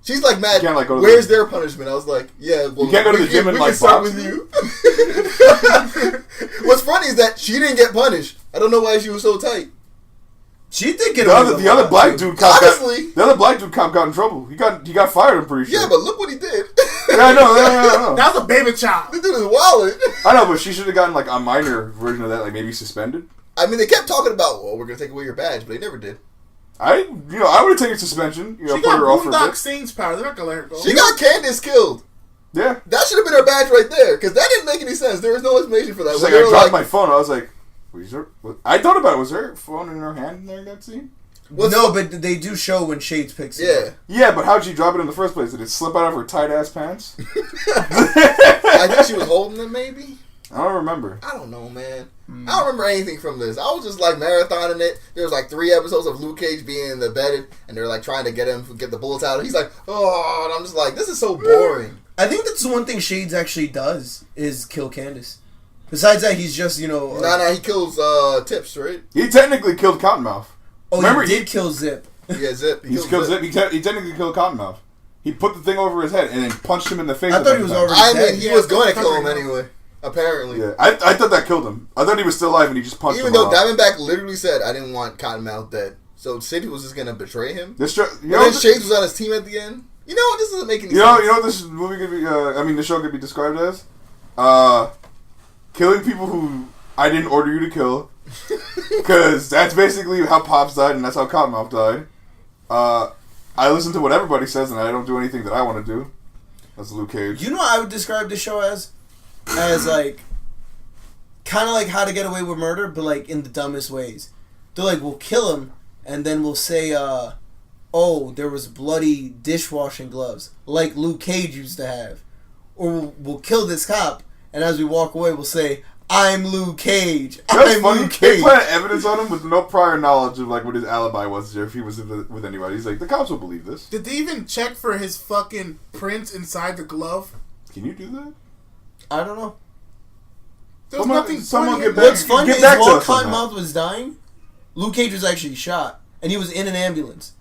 She's like mad. You can't, like, where's their punishment? I was like, yeah, well, you can't go to the gym and like box with you. What's funny is that she didn't get punished. I don't know why she was so tight. She did get the other black dude cop. Honestly, the other black dude cop got in trouble. He got fired. I'm pretty sure. Yeah, but look what he did. Yeah, I know. That was a baby child. This dude is wallet. I know, but she should have gotten like a minor version of that, like maybe suspended. I mean, they kept talking about, well, we're gonna take away your badge, but they never did. I would have taken suspension. She got Boondock Saints power. They're not gonna let her go. She got Candace killed. Yeah, that should have been her badge right there, because that didn't make any sense. There was no explanation for that. She's like, I dropped my phone. I was like, I thought about it. Was her phone in her hand in there in that scene? No, but they do show when Shades picks it up. Yeah, but how'd she drop it in the first place? Did it slip out of her tight ass pants? I think she was holding them, maybe. I don't remember. I don't know, man. I don't remember anything from this. I was just like marathoning it. There was like 3 episodes of Luke Cage being in the bedded, and they're like trying to get the bullets out. He's like, oh, and I'm just like, this is so boring. I think that's the one thing Shades actually does is kill Candace. Besides that, he's just he kills Tips, right? He technically killed Cottonmouth. Oh, remember, he did kill Zip. Yeah, Zip. He killed Zip. He technically killed Cottonmouth. He put the thing over his head and then punched him in the face. I thought he was already dead. He was going to kill him anyway. Apparently. Yeah, I thought that killed him. I thought he was still alive and he just punched him. Even though Diamondback literally said, I didn't want Cottonmouth dead. So Sid was just going to betray him. Then Shades was on his team at the end. You know what? This doesn't make any sense. You know what this movie could be, the show could be described as? Killing people who I didn't order you to kill Because that's basically how Pops died, and that's how Cottonmouth died. I listen to what everybody says, and I don't do anything that I want to do. That's Luke Cage. You know what I would describe the show as? Like, kind of like How to Get Away with Murder, but like in the dumbest ways. They're like, we'll kill him, and then we'll say, oh, there was bloody dishwashing gloves, like Luke Cage used to have. Or we'll kill this cop, and as we walk away, we'll say, I'm Luke Cage. That's funny. Luke Cage. They planted evidence on him with no prior knowledge of like what his alibi was, or if he was with anybody. He's like, the cops will believe this. Did they even check for his fucking print inside the glove? Can you do that? I don't know. There's nothing. Someone get What's funny is while to Cottonmouth was dying, Luke Cage was actually shot, and he was in an ambulance.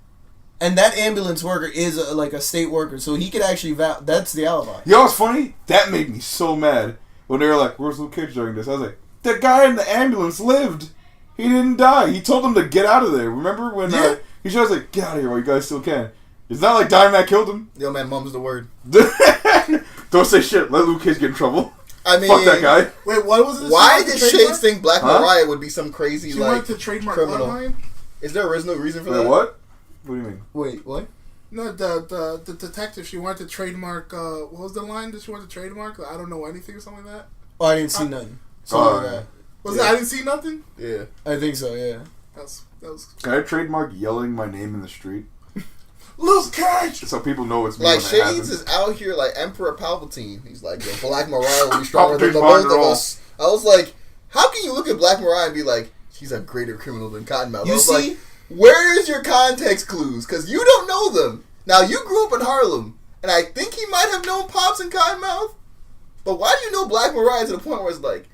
And that ambulance worker is like a state worker, so he could actually that's the alibi. You know what's funny? That made me so mad. When they were like, where's Luke Cage during this? I was like, the guy in the ambulance lived. He didn't die. He told them to get out of there. Remember when he was like, get out of here while you guys still can. It's not like Diamondback killed him. Yo, man, mum's the word. Don't say shit. Let Luke Cage get in trouble. I mean, fuck that guy. Wait, what was this? Why did Shades think Black Mariah would be some crazy she like wanted to trademark criminal? Bloodline? Is there no reason for Wait, that? what? What do you mean? Wait, what? No, the detective, she wanted to trademark, what was the line that she wanted to trademark? I don't know anything or something like that? Oh, I didn't see nothing. Something like that. Was it I didn't see nothing? Yeah. I think so, yeah. That was... Can I trademark yelling my name in the street? Luke Cage! So people know it's me Like, when it Shades happens. is out here like Emperor Palpatine. He's like, yo, Black Mariah will be stronger than Palpatine's the both of behind it us. I was like, how can you look at Black Mariah and be like, she's a greater criminal than Cottonmouth? You see? Like, where is your context clues? Because you don't know them. Now, you grew up in Harlem, and I think he might have known Pops and Cottonmouth, but why do you know Black Mariah to the point where it's like,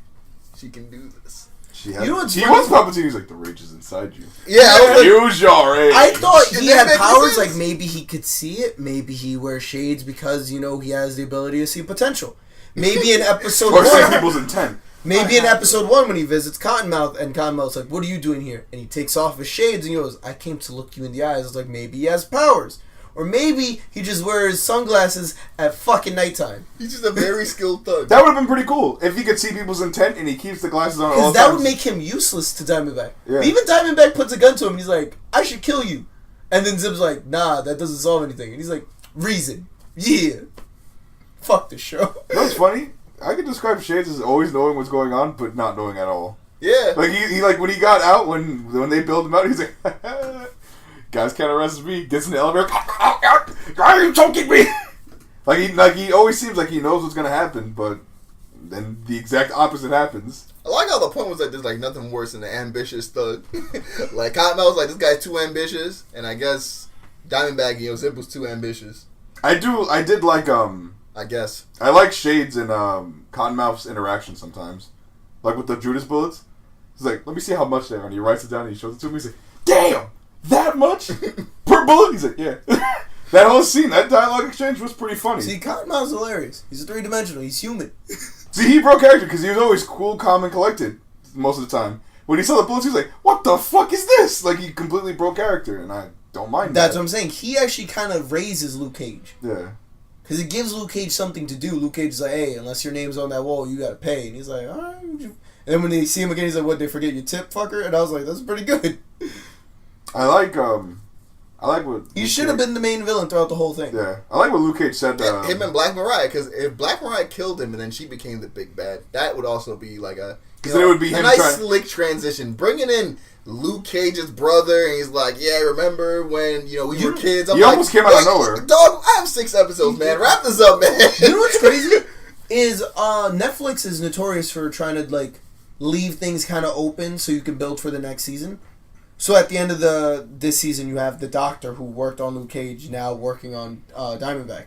she can do this? He what's was funny? Palpatine. He's like, the rage is inside you. Yeah, I was like, Use your rage. I thought he That had makes powers, sense. like maybe he could see it, maybe he wears shades because, you know, he has the ability to see potential. Maybe in episode Or see 1, people's intent. maybe in episode 1 when he visits Cottonmouth, and Cottonmouth's like, what are you doing here? And he takes off his shades and he goes, I came to look you in the eyes. It's like, maybe he has powers. Or maybe he just wears sunglasses at fucking nighttime. he's just a very skilled thug. That would have been pretty cool if he could see people's intent and he keeps the glasses on at all Because that times. would make him useless to Diamondback. Yeah. Even Diamondback puts a gun to him and he's like, I should kill you. And then Zib's like, nah, that doesn't solve anything. And he's like, reason. Yeah. Fuck the show. You know what's funny? I could describe Shades as always knowing what's going on, but not knowing at all. Yeah. Like he like when he got out, when they build him out, he's like, guys can't arrest me. Gets in the elevator. Why are you choking me? Like he always seems like he knows what's gonna happen, but then the exact opposite happens. I like how the point was that there's like nothing worse than an ambitious thug. Like Cottonmouth was like, this guy's too ambitious, and I guess Diamondback, you know, Zip was too ambitious. I did like I guess. I like Shades and Cottonmouth's interaction sometimes. Like with the Judas bullets. He's like, let me see how much they are, and he writes it down and he shows it to me. He's like, damn, that much per bullet? He's like, yeah. That whole scene, that dialogue exchange was pretty funny. See, Cottonmouth's hilarious. He's a 3-dimensional. He's human. See, he broke character because he was always cool, calm, and collected most of the time. When he saw the bullets, he was like, what the fuck is this? Like, he completely broke character, and I don't mind That's that. what I'm saying. He actually kind of raises Luke Cage. Yeah. Because it gives Luke Cage something to do. Luke Cage is like, hey, unless your name's on that wall, you gotta pay. And he's like, all right. And then when they see him again, he's like, what, they forget your tip, fucker? And I was like, that's pretty good. I like what... He should have been the main villain throughout the whole thing. Yeah. I like what Luke Cage said. Him and Black Mariah, because if Black Mariah killed him and then she became the big bad, that would also be like a... Because then it would be him nice trying... slick transition. Bringing in Luke Cage's brother, and he's like, yeah, remember when, you know, we were kids? I'm He like, almost came out of nowhere. Dog, I have 6 episodes, man. Wrap this up, man. You know what's crazy? Is Netflix is notorious for trying to, like, leave things kind of open so you can build for the next season. So at the end of this season, you have the Doctor who worked on Luke Cage now working on Diamondback.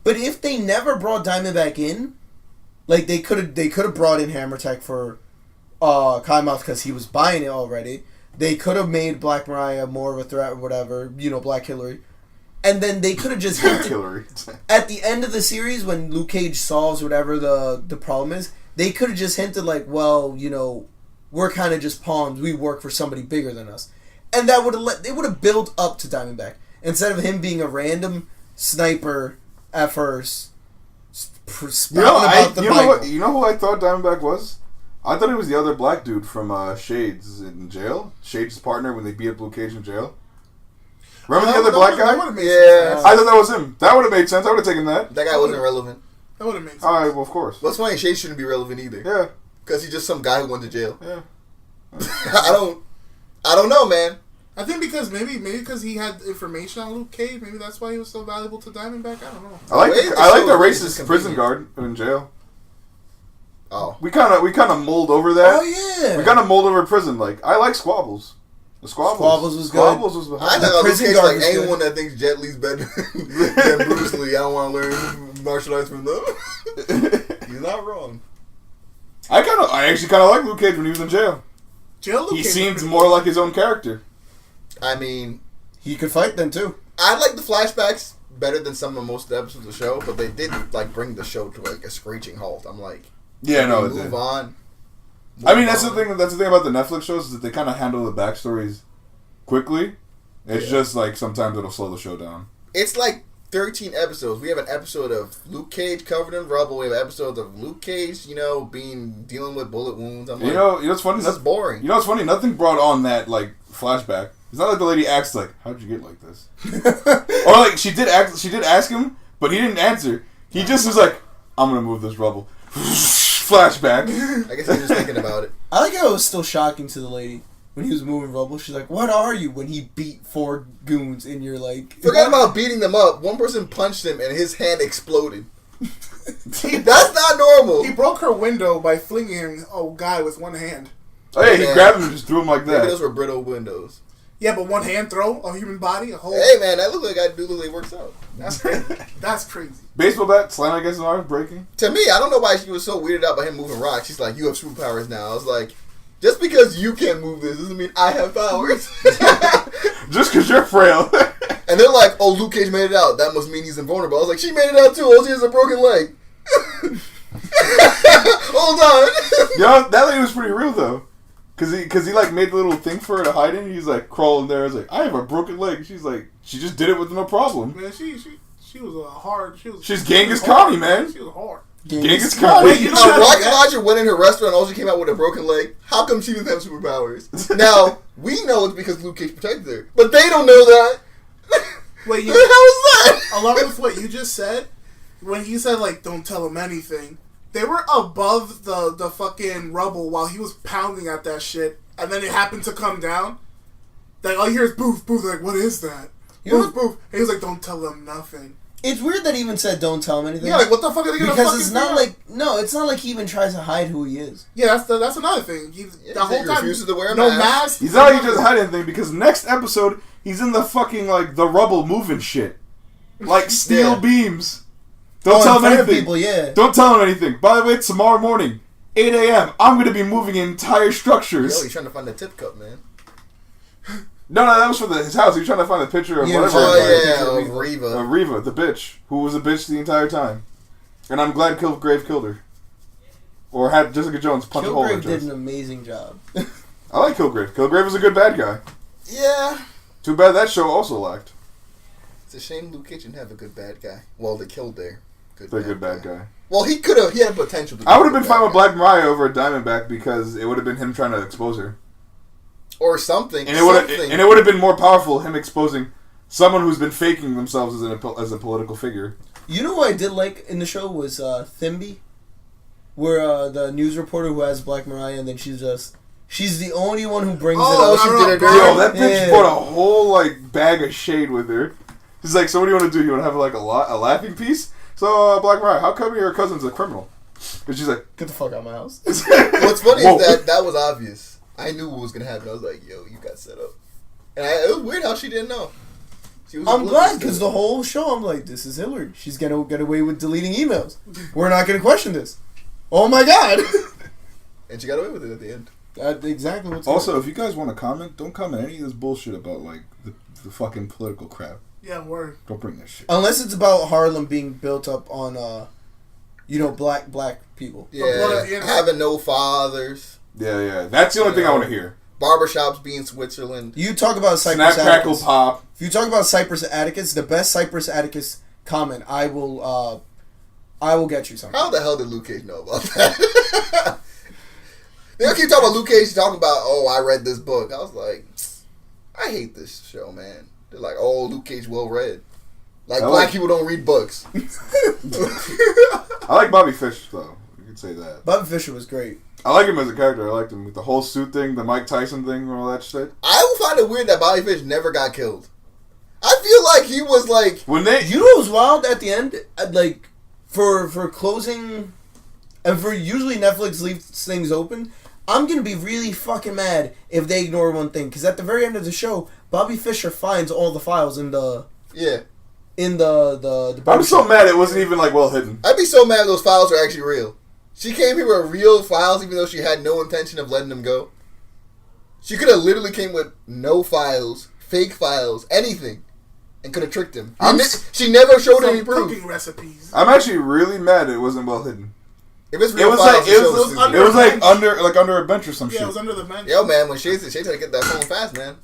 But if they never brought Diamondback in, like they could have brought in Hammer Tech for Cottonmouth because he was buying it already. They could have made Black Mariah more of a threat or whatever, you know, Black Hillary. And then they could have just hinted Hillary. at the end of the series when Luke Cage solves whatever the problem is. They could have just hinted like, well, you know, we're kind of just pawns. We work for somebody bigger than us, and that would have they would have built up to Diamondback instead of him being a random sniper at first, spouting about the Bible. You know who I thought Diamondback was? I thought it was the other black dude from Shades in jail. Shades' partner when they beat up Luke Cage in jail. Remember the other black guy? Yeah. I thought that was him. That would have made sense. I would have taken that. That guy wasn't relevant. That would have made sense. All right, well, of course. What's funny, Shades shouldn't be relevant either. Yeah. Because he's just some guy who went to jail. Yeah. I don't know, man. I think because maybe because he had information on Luke Cage, maybe that's why he was so valuable to Diamondback. I don't know. I like the racist prison guard in jail. Oh, we kind of mulled over that. Oh yeah, we kind of mulled over prison. Like I like Squabbles. The Squabbles was good. I know Luke Cage like anyone that thinks Jet Li's better than Bruce Lee. I don't want to learn martial arts from them. He's not wrong. I actually kind of like Luke Cage when he was in jail. He seemed more like his own character. I mean, he could fight then too. I like the flashbacks better than some of most of the episodes of the show, but they did like bring the show to like a screeching halt. I'm like, yeah, no, move on. I mean, that's the thing. That's the thing about the Netflix shows is that they kind of handle the backstories quickly. It's just like sometimes it'll slow the show down. It's like 13 episodes. We have an episode of Luke Cage covered in rubble. We have episodes of Luke Cage, dealing with bullet wounds. I'm like, you know what's funny? That's boring. You know what's funny? Nothing brought on that like flashback. It's not like the lady asked like, "How'd you get like this?" Or like she did ask him, but he didn't answer. He just was like, "I'm gonna move this rubble." Flashback. I guess he was just thinking about it. I like how it was still shocking to the lady when he was moving rubble. She's like, "What are you?" When he beat 4 goons and you're like, forget about beating them up. One person punched him and his hand exploded. That's not normal. He broke her window by flinging a guy with one hand. Oh yeah, he grabbed him and just threw him like that. Maybe those were brittle windows. Yeah, but one hand throw a human body, a whole. Hey man, that looks like I do look like it works out. That's crazy. Baseball bat slam against his arm, breaking. To me, I don't know why she was so weirded out by him moving rocks. She's like, "You have superpowers now." I was like, just because you can't move this doesn't mean I have powers. Just because you're frail. And they're like, "Oh, Luke Cage made it out. That must mean he's invulnerable." I was like, "She made it out too. All she has a broken leg." Hold on. Yo, that lady was pretty real though. Cause he like made the little thing for her to hide in. He's like crawling there. I was like, I have a broken leg. She's like, she just did it with no problem. Man, she was a hard. She's Genghis Khan, man. She was hard. Genghis Khan. Wait, Rocket Launcher went in her restaurant. All she came out with a broken leg. How come she doesn't have superpowers? Now we know it's because Luke Cage protected her, but they don't know that. Wait, what the hell is that? Along with what you just said, when he said like, "Don't tell him anything." They were above the fucking rubble while he was pounding at that shit, and then it happened to come down. Like, all you hear is boof, boof. They're like, what is that? Boof, boof. And he was like, don't tell them nothing. It's weird that he even said don't tell him anything. Yeah, like, what the fuck are they gonna because it's not like, no, it's not like he even tries to hide who he is. Yeah, that's another thing. The whole time refuses to wear a mask. He's not like he doesn't hide anything because next episode, he's in the fucking, like, the rubble moving shit. Like, steel beams. Don't tell him anything. People, yeah. Don't tell him anything. By the way, tomorrow morning, 8 a.m., I'm going to be moving entire structures. Yo, he's trying to find the tip cup, man. No, that was for his house. He was trying to find a picture of whatever. Of Reva. Of Reva, the bitch, who was a bitch the entire time. And I'm glad Kilgrave killed her. Or had Jessica Jones punch a hole in her chest. Kilgrave did an amazing job. I like Kilgrave. Kilgrave was a good bad guy. Yeah. Too bad that show also lacked. It's a shame Luke Cage didn't have a good bad guy. Well, they killed their good bad guy. Well, he could have. He had potential to be I would have been fine with Black Mariah over Diamondback because it would have been him trying to expose her. Or something. And it would have been more powerful him exposing someone who's been faking themselves as a political figure. You know what I did like in the show was Thimby, where the news reporter who has Black Mariah, and then she's the only one who brings it up. She did it. Yo, that bitch brought a whole like bag of shade with her. She's like, so what do you want to do? You want to have like a laughing piece? So Black Mariah, how come your cousin's a criminal? And she's like, get the fuck out of my house. What's funny is that was obvious. I knew what was gonna happen. I was like, yo, you got set up. And it was weird how she didn't know. I'm glad because the whole show I'm like, this is Hillary. She's gonna get away with deleting emails. We're not gonna question this. Oh my god! And she got away with it at the end. Exactly what's also, if you guys want to comment, don't comment any of this bullshit about like the fucking political crap. Yeah, word. Don't bring that shit. Unless it's about Harlem being built up on, black people. Yeah, having no fathers. Yeah. That's the only thing I want to hear. Barbershops being Switzerland. You talk about Cypress Snap, Crackle, Pop. If you talk about Cypress Atticus, the best Cypress Atticus comment, I will get you something. How the hell did Luke Cage know about that? They keep talking about Luke Cage talking about, oh, I read this book. I was like, I hate this show, man. They're like, oh, Luke Cage well read. Like, black people don't read books. I like Bobby Fish, though. You could say that. Bobby Fischer was great. I like him as a character. I liked him with the whole suit thing, the Mike Tyson thing, and all that shit. I find it weird that Bobby Fish never got killed. I feel like he was like... You know what was wild at the end? Like, for closing... And for usually Netflix leaves things open, I'm going to be really fucking mad if they ignore one thing. Because at the very end of the show, Bobby Fischer finds all the files in the... Yeah. In the I'm so mad it wasn't even, like, well hidden. I'd be so mad if those files were actually real. She came here with real files even though she had no intention of letting them go. She could have literally came with no files, fake files, anything. And could have tricked him. She never showed any proof. Cooking recipes. I'm actually really mad it wasn't well hidden. If it's real files, it was like under a bench or some shit. Yeah, it was under the bench. Yo, man, when Shay's trying to get that phone fast, man.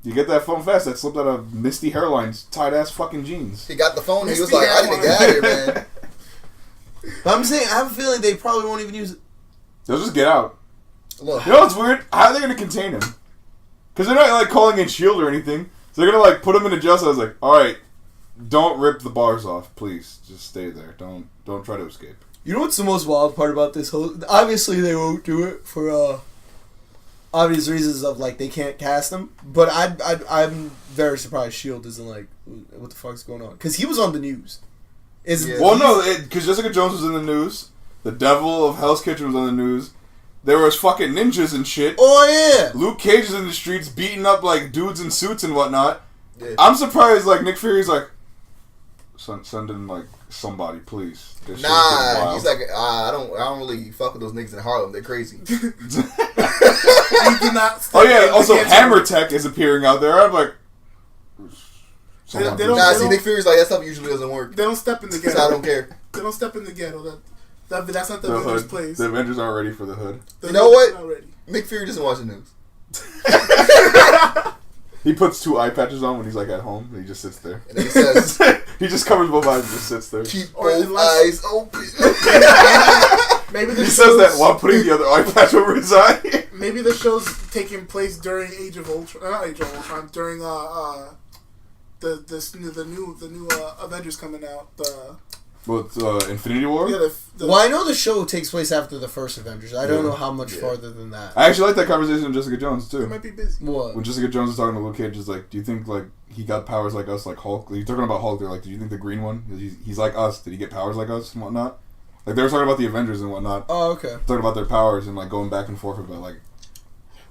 You get that phone fast, that slipped out of Misty Hairline's tight-ass fucking jeans. He got the phone, he was like, I need to get out of here, man. But I'm saying, I have a feeling they probably won't even use it. They'll just get out. Look. You know what's weird? How are they going to contain him? Because they're not, like, calling in S.H.I.E.L.D. or anything. So they're going to, like, put him in a jail cell. I was like, alright, don't rip the bars off, please. Just stay there. Don't try to escape. You know what's the most wild part about this whole... Obviously, they won't do it for obvious reasons of, like, they can't cast him. But I'm very surprised S.H.I.E.L.D. isn't like, what the fuck's going on? Because he was on the news. Well, no, because Jessica Jones was in the news. The Devil of Hell's Kitchen was on the news. There was fucking ninjas and shit. Oh, yeah. Luke Cage is in the streets beating up, like, dudes in suits and whatnot. Yeah. I'm surprised, like, Nick Fury's like, send in, like, somebody, please. Nah, he's like, I don't really fuck with those niggas in Harlem. They're crazy. Oh yeah, also Hammer Tech is appearing out there. I'm like, Nick Fury's like, that stuff usually doesn't work. They don't step in the ghetto. So I don't care. They don't step in the ghetto. That's not the Avengers place. The Avengers aren't ready for the hood. You know what? Nick Fury doesn't watch the news. He puts 2 eye patches on when he's like at home, and he just sits there. And he says, he just covers both eyes and just sits there. Keep both eyes open. Maybe he says that while putting the other eye patch over his eye. Maybe the show's taking place during Age of Ultron. Not Age of Ultron. During the new Avengers coming out. Infinity War? Yeah, well, I know the show takes place after the first Avengers. I don't know how much farther than that. I actually like that conversation with Jessica Jones, too. They might be busy. What? When Jessica Jones is talking to Luke Cage, is like, do you think, like, he got powers like us, like Hulk? You're talking about Hulk, they're like, do you think the green one, he's like us, did he get powers like us and whatnot? Like, they were talking about the Avengers and whatnot. Oh, okay. Talking about their powers and, like, going back and forth about, like,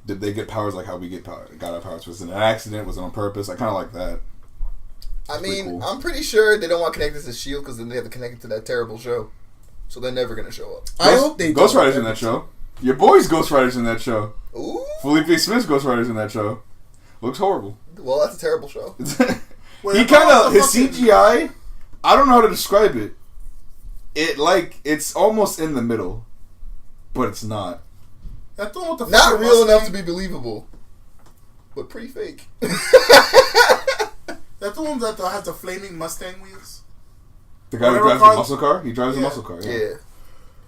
did they get powers like how we got our powers? Was it an accident? Was it on purpose? I kind of like that. I mean, cool. I'm pretty sure they don't want to connect this to S.H.I.E.L.D. because then they have to connect it to that terrible show. So they're never going to show up. I hope they do. Ghost Rider's in that show. Your boy's Ghost Rider's in that show. Ooh. Felipe Smith's Ghost Rider's in that show. Looks horrible. Well, that's a terrible show. He kind of, his CGI, I don't know how to describe it. It's almost in the middle, but it's not. That's the not real enough to be believable, but pretty fake. That's the one that has the flaming Mustang wheels. The guy who drives the muscle car? He drives the muscle car, yeah.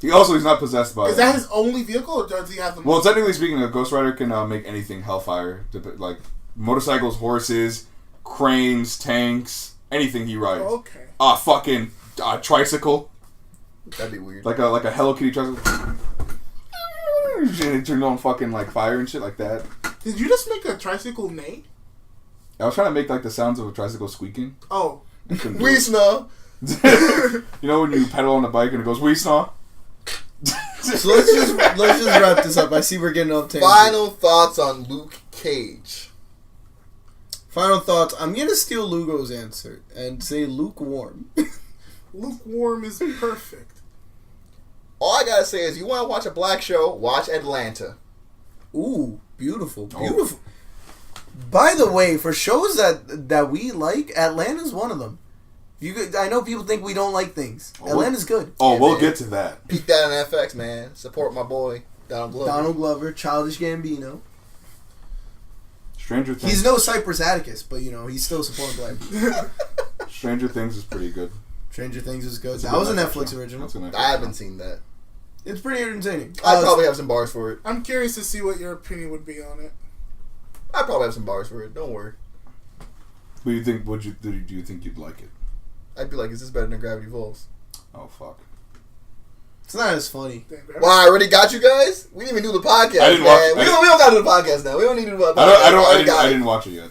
He's not possessed by it. Is that his only vehicle, or does he have the Well, technically speaking, a Ghost Rider can make anything Hellfire. Like, motorcycles, horses, cranes, tanks, anything he rides. Oh, okay. Fucking tricycle. That'd be weird. Like a Hello Kitty tricycle. It turned on fucking, like, fire and shit like that. Did you just make a tricycle neigh? I was trying to make, like, the sounds of a tricycle squeaking. Oh. We snaw. You know when you pedal on a bike and it goes, we snaw? So let's just wrap this up. I see we're getting off tangent. Final thoughts on Luke Cage. Final thoughts. I'm going to steal Lugo's answer and say lukewarm. Lukewarm is perfect. All I gotta say is, you want to watch a black show, watch Atlanta. Ooh, beautiful, beautiful. By the way, for shows that we like, Atlanta's one of them. I know people think we don't like things. Atlanta's good. Oh, we'll get to that. Peep that on FX, man. Support my boy, Donald Glover. Childish Gambino. Stranger Things. He's no Cypress Atticus, but, he's still supporting black. Stranger Things is pretty good. Stranger Things is good. That was a Netflix original. I haven't seen that. It's pretty entertaining. I probably have some bars for it. I'm curious to see what your opinion would be on it. I probably have some bars for it. Don't worry. What do you think? Do you think you'd like it? I'd be like, is this better than Gravity Falls? Oh fuck! It's not as funny. Well, I already got you guys. We didn't even do the podcast. I didn't watch. We don't got to do the podcast now. We don't need to do the podcast. I didn't watch it yet.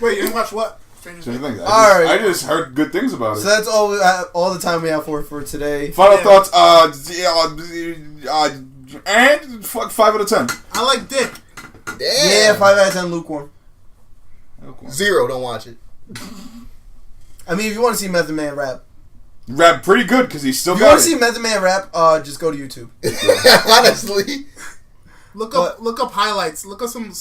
Wait, you didn't watch what? Stranger Things. Alright. I just heard good things about it. So that's all the time we have for today. Final thoughts. And fuck 5 out of 10. I like Dick. Damn. Yeah, 5 out of 10 lukewarm. 0. Don't watch it. I mean, if you want to see Method Man rap pretty good because he's still. If you want to see Method Man rap, just go to YouTube. Honestly. Look up highlights. Look up some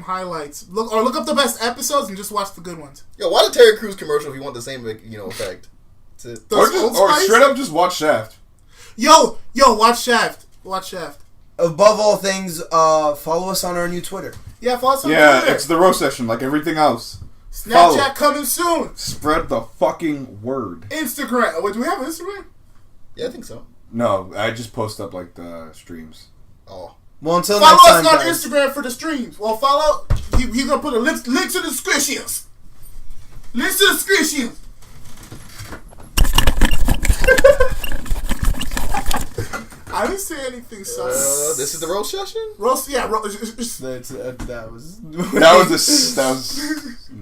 highlights. Look up the best episodes and just watch the good ones. Yo, watch a Terry Crews commercial if you want the same effect. Or straight up just watch Shaft. Yo, watch Shaft. Watch Shaft. Above all things, follow us on our new Twitter. Yeah, follow us on Twitter. Twitter. It's the roast session like everything else. Snapchat coming soon. Spread the fucking word. Instagram. Wait, do we have Instagram? Yeah, I think so. No, I just post up like the streams. Oh. Well, until follow next time, us on guys. Instagram for the streams. Well, follow. He's gonna put a links in the descriptions. Links to the descriptions. I didn't say anything sus. This is the roast session? Roast, yeah. That was. No,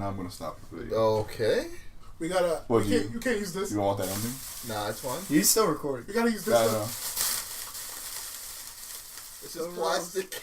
I'm gonna stop. Okay. We gotta. You can't use this. You don't want that on me? Nah, it's fine. He's still recording. You gotta use this. I don't know. This is plastic.